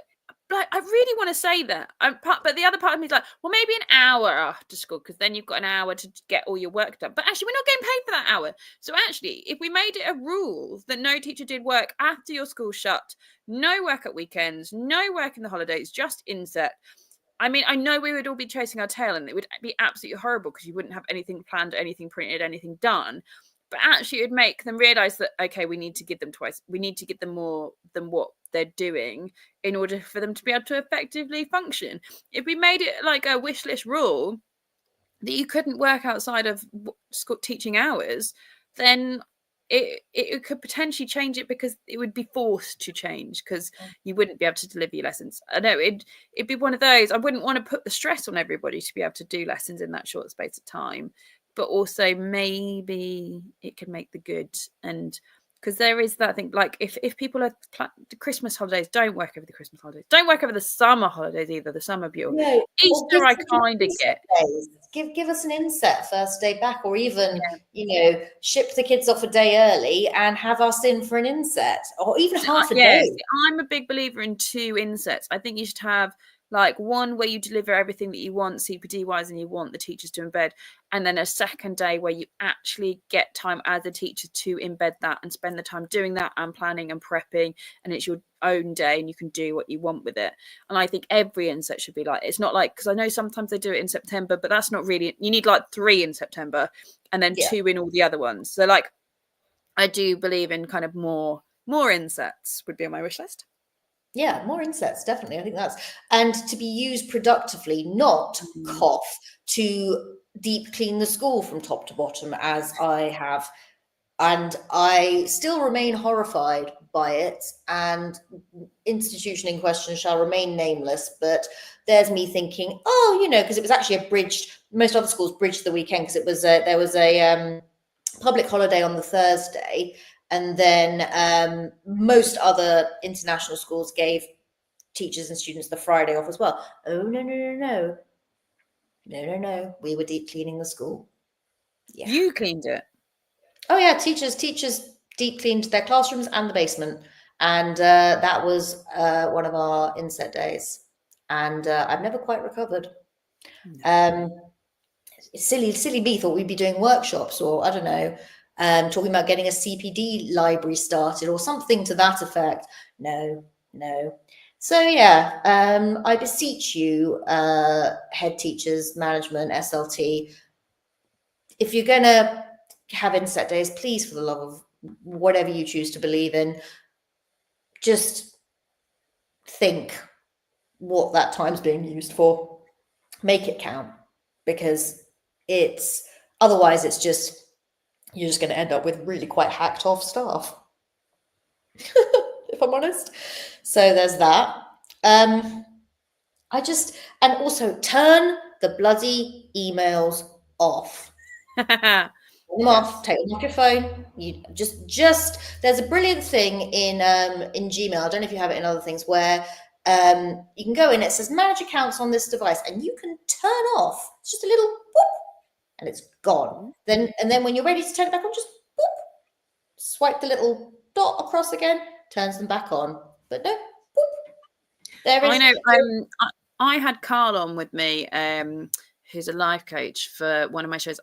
I really want to say that, but the other part of me is like, well, maybe an hour after school, because then you've got an hour to get all your work done. But actually, we're not getting paid for that hour. So actually, if we made it a rule that no teacher did work after your school shut, no work at weekends, no work in the holidays, just inset, I mean, I know we would all be chasing our tail, and it would be absolutely horrible because you wouldn't have anything planned, anything printed, anything done. But actually, it would make them realize that, okay, we need to give them twice. We need to give them more than what they're doing in order for them to be able to effectively function. If we made it like a wish list rule that you couldn't work outside of school teaching hours, then it could potentially change it, because it would be forced to change, because you wouldn't be able to deliver your lessons. I know it'd be one of those. I wouldn't want to put the stress on everybody to be able to do lessons in that short space of time, but also maybe it could make the good. And because there is that thing, like if people are the Christmas holidays, don't work over the Christmas holidays, don't work over the summer holidays either. The summer Buell. No, Easter, I kind of get. Give us an inset first day back, or even ship the kids off a day early and have us in for an inset, or even half a day. I'm a big believer in 2 insets. I think you should have like one where you deliver everything that you want CPD wise and you want the teachers to embed, and then a second day where you actually get time as a teacher to embed that and spend the time doing that and planning and prepping, and it's your own day and you can do what you want with it. And I think every inset should be like, it's not like, because I know sometimes they do it in September, but that's not really, you need like 3 in September and then 2 in all the other ones. So like, I do believe in kind of more insets would be on my wish list. Yeah, more insets, definitely. I think that's, and to be used productively, not cough to deep clean the school from top to bottom, as I have. And I still remain horrified by it, and institution in question shall remain nameless. But there's me thinking, because it was actually most other schools bridged the weekend, because it was there was a public holiday on the Thursday. And then most other international schools gave teachers and students the Friday off as well. Oh, no. We were deep cleaning the school. Yeah. You cleaned it? Oh, yeah. Teachers deep cleaned their classrooms and the basement. And that was one of our inset days. And I've never quite recovered. Silly me thought we'd be doing workshops, or I don't know, talking about getting a CPD library started or something to that effect. No. So yeah, I beseech you, head teachers, management, SLT, if you're going to have inset days, please, for the love of whatever you choose to believe in, just think what that time's being used for. Make it count, because otherwise you're just going to end up with really quite hacked off staff, if I'm honest. So there's that. And also turn the bloody emails off. Turn them off. Take them off your phone. You just there's a brilliant thing in Gmail. I don't know if you have it in other things, where you can go in. It says manage accounts on this device, and you can turn off. It's just a little whoop, and it's gone. And then when you're ready to turn it back on, just whoop, swipe the little dot across again, turns them back on. But no, whoop, there it is. I know. I had Carl on with me, who's a life coach for one of my shows.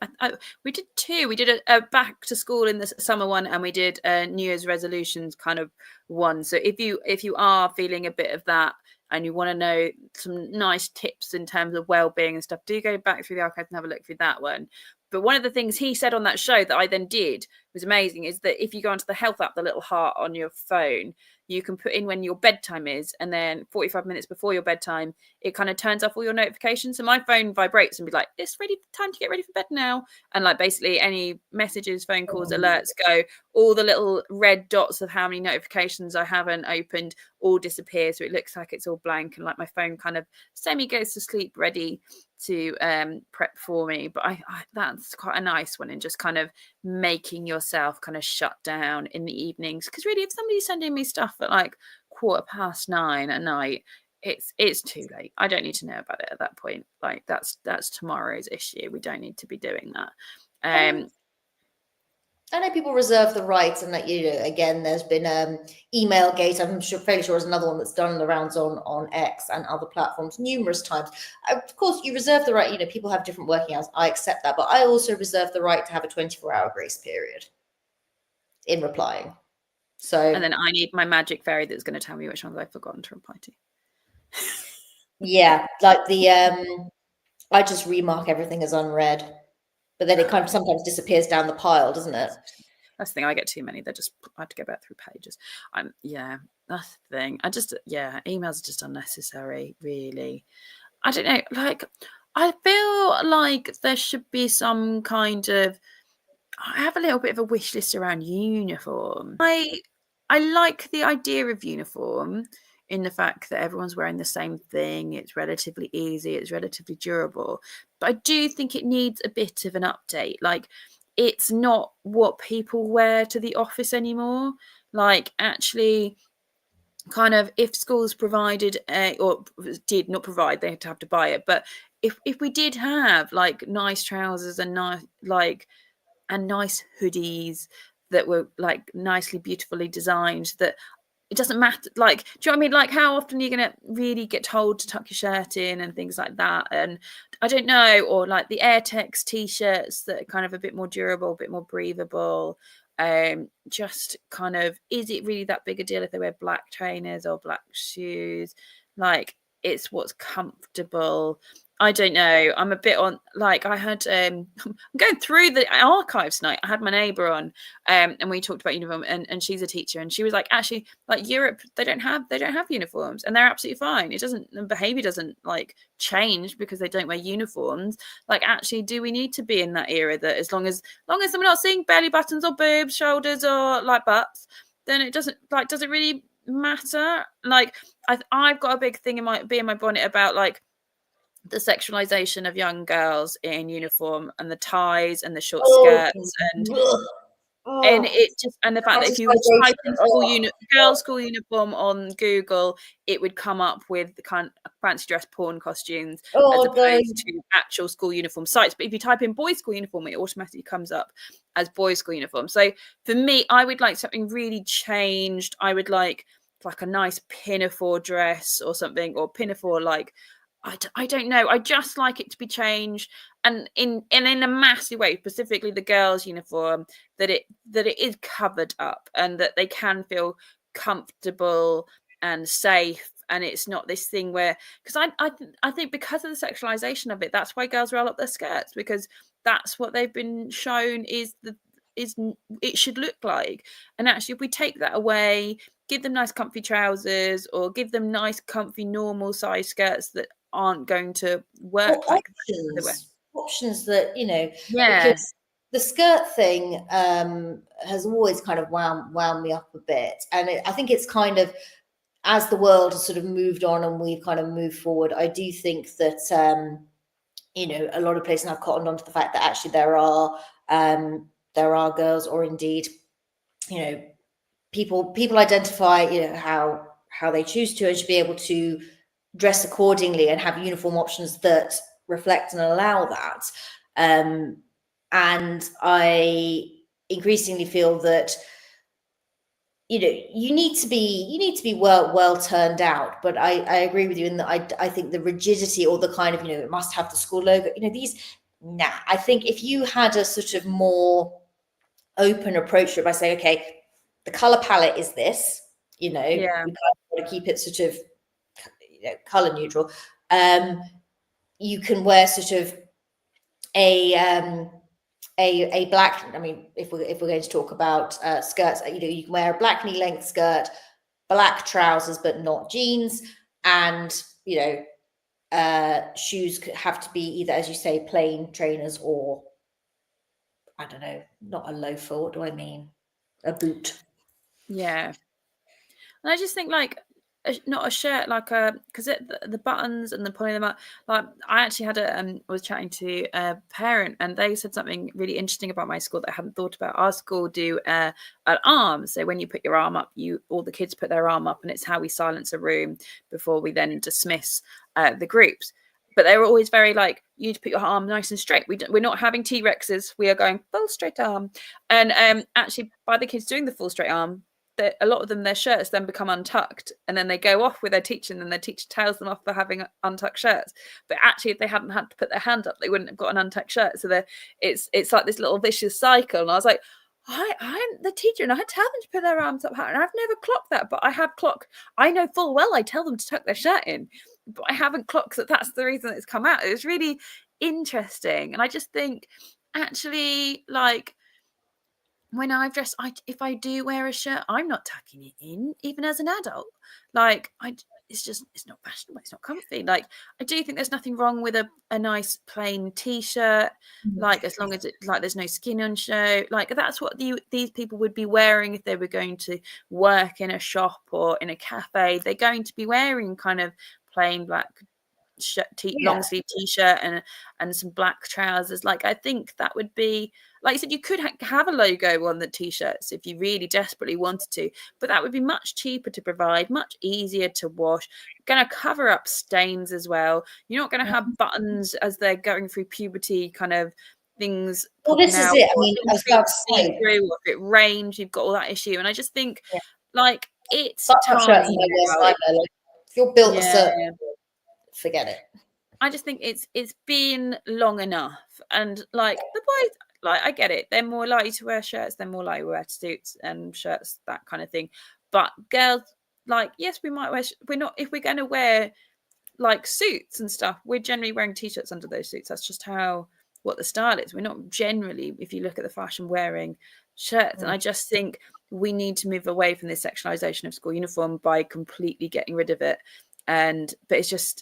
We did 2. We did a back to school in the summer one, and we did a New Year's resolutions kind of one. So if you are feeling a bit of that and you want to know some nice tips in terms of well-being and stuff, do go back through the archives and have a look through that one. But one of the things he said on that show that I then did was amazing, is that if you go onto the health app, the little heart on your phone, you can put in when your bedtime is, and then 45 minutes before your bedtime, it kind of turns off all your notifications. So my phone vibrates and be like, it's ready, time to get ready for bed now. And like basically any messages, phone calls, alerts go, all the little red dots of how many notifications I haven't opened all disappear. So it looks like it's all blank, and like my phone kind of semi goes to sleep, ready to prep for me. But I that's quite a nice one, in just kind of making yourself kind of shut down in the evenings. Because really, if somebody's sending me stuff at like 9:15 at night, it's too late. I don't need to know about it at that point. Like that's tomorrow's issue. We don't need to be doing that. I know people reserve the right, and that, again, there's been email gate. I'm fairly sure there's another one that's done the rounds on X and other platforms numerous times. Of course, you reserve the right. People have different working hours. I accept that, but I also reserve the right to have a 24-hour grace period in replying. So, and then I need my magic fairy that's going to tell me which ones I've forgotten to reply to. Yeah, like I just remark everything as unread. But then it kind of sometimes disappears down the pile, doesn't it? That's the thing. I get too many. I have to go back through pages. That's the thing. Emails are just unnecessary, really. I don't know. Like, I feel like there should be some kind of I have a little bit of a wish list around uniform. I like the idea of uniform in the fact that everyone's wearing the same thing. It's relatively easy. It's relatively durable. But I do think it needs a bit of an update. Like, it's not what people wear to the office anymore. Like, actually, kind of, if schools provided or did not provide, they had to have to buy it. But if we did have like nice trousers and nice nice hoodies that were like nicely beautifully designed, that it doesn't matter, like, do you know what I mean? Like, how often are you going to really get told to tuck your shirt in and things like that? And I don't know. Or like the Airtex t-shirts that are kind of a bit more durable, a bit more breathable. Just kind of, is it really that big a deal if they wear black trainers or black shoes? Like, it's what's comfortable. I don't know. I'm a bit on, like, I had I'm going through the archives tonight. I had my neighbour on, and we talked about uniform, and she's a teacher, and she was like, actually, like, Europe, they don't have uniforms, and they're absolutely fine. The behaviour doesn't like change because they don't wear uniforms. Like, actually, do we need to be in that era that as long as we're not seeing belly buttons or boobs, shoulders, or like butts, then it does it really matter? Like, I've got a big thing in my bonnet about like the sexualization of young girls in uniform and the ties and the short skirts and it just, and the fact that if you type in girls' school uniform on Google, it would come up with the kind of fancy dress porn costumes as opposed to actual school uniform sites. But if you type in boys' school uniform, it automatically comes up as boys' school uniform. So for me, I would like something really changed. I would like a nice pinafore dress or something, or pinafore, like, I don't know. I just like it to be changed, and in a massive way, specifically the girls' uniform, that it is covered up and that they can feel comfortable and safe, and it's not this thing where, because I think because of the sexualization of it, that's why girls roll up their skirts, because that's what they've been shown is it should look like. And actually, if we take that away, give them nice comfy trousers, or give them nice comfy normal size skirts that aren't going to work options that, you know, yeah, because the skirt thing has always kind of wound me up a bit, and I think it's kind of, as the world has sort of moved on and we've kind of moved forward, I do think that you know, a lot of places have cottoned on to the fact that actually there are girls, or indeed, you know, people identify, you know, how they choose to, and should be able to dress accordingly and have uniform options that reflect and allow that. And I increasingly feel that, you know, you need to be well turned out. But I agree with you in that I think the rigidity, or the kind of, you know, it must have the school logo, you know, I think if you had a sort of more open approach to it by saying, okay, the color palette is this, you know, we kind of want to keep it sort of, you know, color neutral. You can wear sort of a black, I mean, if we're going to talk about skirts, you know, you can wear a black knee length skirt, black trousers, but not jeans, and, you know, shoes have to be either, as you say, plain trainers, or, I don't know, not a loafer. What do I mean? A boot. yeah. And I just think, like, not a shirt, like because the buttons and the pulling them up. Like, I actually had was chatting to a parent, and they said something really interesting about my school that I hadn't thought about. Our school do an arm. So when you put your arm up, all the kids put their arm up, and it's how we silence a room before we then dismiss the groups. But they were always very like, you need to put your arm nice and straight. We're not having T-Rexes. We are going full straight arm. And actually, by the kids doing the full straight arm, a lot of them, their shirts then become untucked, and then they go off with their teacher, and then their teacher tells them off for having untucked shirts. But actually, if they hadn't had to put their hand up, they wouldn't have got an untucked shirt. So it's like this little vicious cycle. And I was like, I'm the teacher, and I tell them to put their arms up high, and I've never clocked that, but I know full well I tell them to tuck their shirt in, but I haven't clocked that that's the reason it's come out. It was really interesting. And I just think, actually, like, when I've if I do wear a shirt, I'm not tucking it in, even as an adult. Like, it's not fashionable, it's not comfy. Like, I do think there's nothing wrong with a nice plain t-shirt, like, as long as it, like, there's no skin on show. Like, that's what these people would be wearing if they were going to work in a shop or in a cafe. They're going to be wearing kind of plain black long sleeve t-shirt and some black trousers. Like, I think that would be, like you said, you could have a logo on the t-shirts if you really desperately wanted to, but that would be much cheaper to provide, much easier to wash, going to cover up stains as well. You're not going to have buttons as they're going through puberty kind of things. Well, this is it. I mean, I was about to say, through, or if it rains, you've got all that issue. And I just think, like, it's button-up shirts are my worst nightmare. Like, if you're built a certain, forget it. I just think it's been long enough, and like the boys, like, I get it, they're more likely to wear shirts, they're more likely to wear suits and shirts, that kind of thing. But girls, like, yes, we might wear. We're not, if we're going to wear like suits and stuff, we're generally wearing t-shirts under those suits. That's just what the style is. We're not generally, if you look at the fashion, wearing shirts. And I just think we need to move away from this sexualization of school uniform by completely getting rid of it. But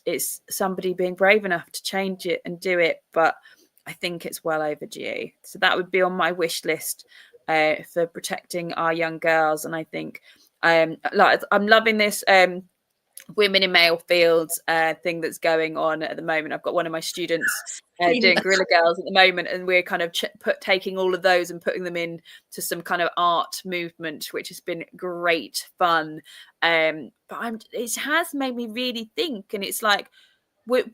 it's somebody being brave enough to change it and do it. But I think it's well overdue. So that would be on my wish list for protecting our young girls. And I think like, I'm loving this women in male fields thing that's going on at the moment. I've got one of my students doing Guerrilla Girls at the moment, and we're kind of taking all of those and putting them in to some kind of art movement, which has been great fun. But it has made me really think, and it's like, would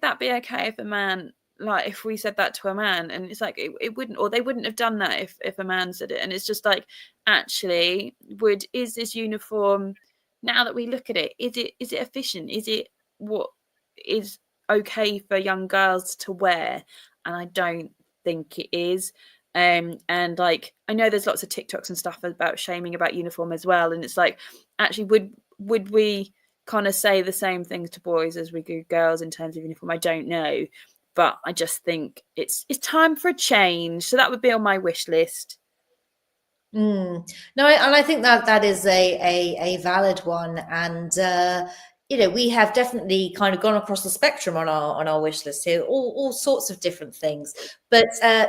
that be okay if a man, like, if we said that to a man? And it's like, it wouldn't, or they wouldn't have done that if a man said it. And it's just like, actually, is this uniform, now that we look at it, is it efficient? Is it what is okay for young girls to wear? And I don't think it is. And like, I know there's lots of TikToks and stuff about shaming about uniform as well. And it's like, actually, would we kind of say the same things to boys as we do girls in terms of uniform? I don't know. But I just think it's time for a change. So that would be on my wish list. No, and I think that is a valid one. And we have definitely kind of gone across the spectrum on our wish list here, all sorts of different things. But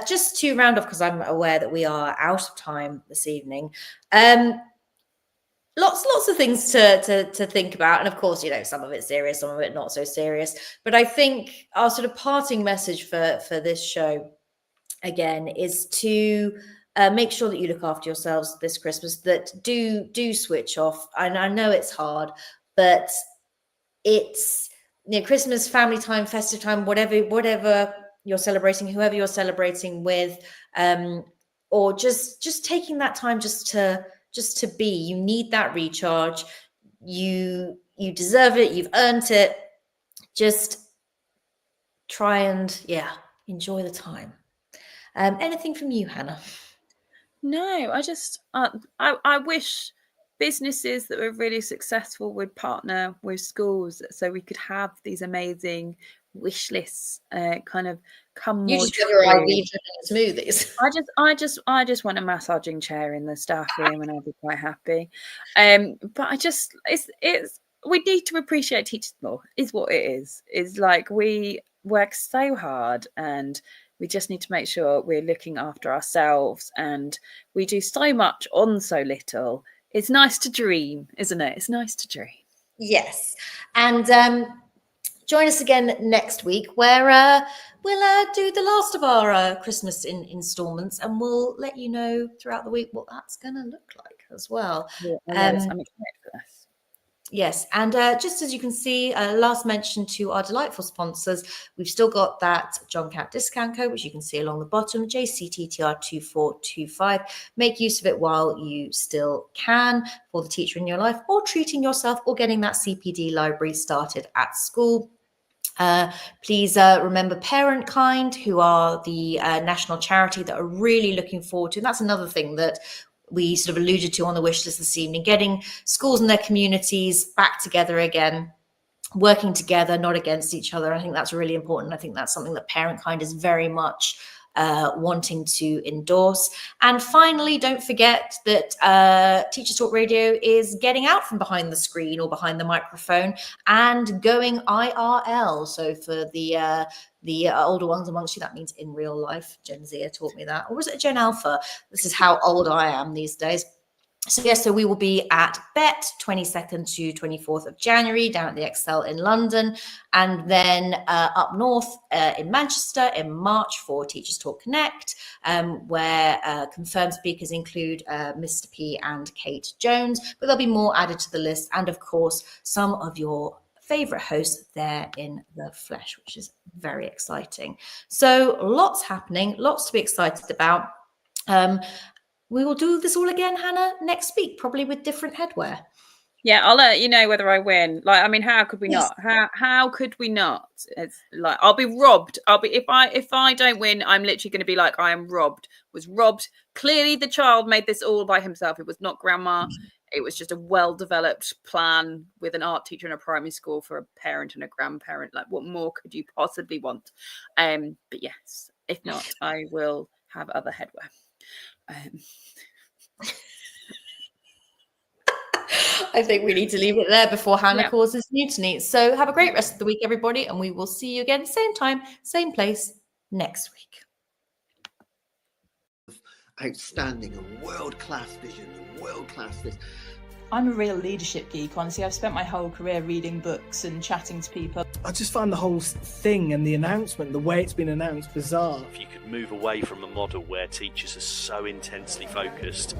just to round off, because I'm aware that we are out of time this evening, lots of things to think about. And of course, some of it serious, some of it not so serious. But I think our sort of parting message for this show, again, is to make sure that you look after yourselves this Christmas, that do switch off. And I know it's hard, but it's Christmas, family time, festive time, whatever you're celebrating, whoever you're celebrating with, or just taking that time just to be. You need that recharge. You deserve it. You've earned it. Just try and enjoy the time. Anything from you, Hannah? No, I just I wish businesses that were really successful would partner with schools so we could have these amazing wish lists kind of come more true. Smoothies. I just want a massaging chair in the staff room and I'll be quite happy. But I just it's we need to appreciate teachers more, is what it is. Is like, we work so hard and we just need to make sure we're looking after ourselves, and we do so much on so little. It's nice to dream, isn't it? It's nice to dream. Yes. And join us again next week, where we'll do the last of our Christmas installments, and we'll let you know throughout the week what that's going to look like as well. Yeah, I'm excited for this. Yes, and just as you can see, last mention to our delightful sponsors, we've still got that John Cat discount code, which you can see along the bottom, JCTTR2425. Make use of it while you still can for the teacher in your life, or treating yourself, or getting that CPD library started at school. Please remember Parent Kind, who are the national charity that are really looking forward to, and that's another thing that we sort of alluded to on the wish list this evening, getting schools and their communities back together again, working together, not against each other. I think that's really important. I think that's something that Parent Kind is very much wanting to endorse. And finally, don't forget that Teachers Talk Radio is getting out from behind the screen or behind the microphone and going IRL. So for the older ones amongst you, that means in real life. Gen Z taught me that. Or was it Gen Alpha? This is how old I am these days. So yes, so we will be at BET 22nd to 24th of January down at the Excel in London, and then up north in Manchester in March for Teachers Talk Connect, where confirmed speakers include Mr. P and Kate Jones, but there'll be more added to the list, and of course some of your favorite hosts there in the flesh, which is very exciting. So lots happening, lots to be excited about. We will do this all again, Hannah, next week, probably with different headwear. Yeah, I'll let you know whether I win. Like, I mean, how could we Yes. not? How could we not? It's like I'll be robbed. If I don't win, I'm literally going to be like, I am robbed. Was robbed. Clearly, the child made this all by himself. It was not grandma. It was just a well-developed plan with an art teacher in a primary school for a parent and a grandparent. Like, what more could you possibly want? But yes, if not, I will have other headwear. I think we need to leave it there before Hannah causes mutiny. So have a great rest of the week, everybody, and we will see you again, same time, same place next week. Outstanding and world-class vision and world-class this. I'm a real leadership geek, honestly. I've spent my whole career reading books and chatting to people. I just find the whole thing and the announcement, the way it's been announced, bizarre. If you could move away from a model where teachers are so intensely focused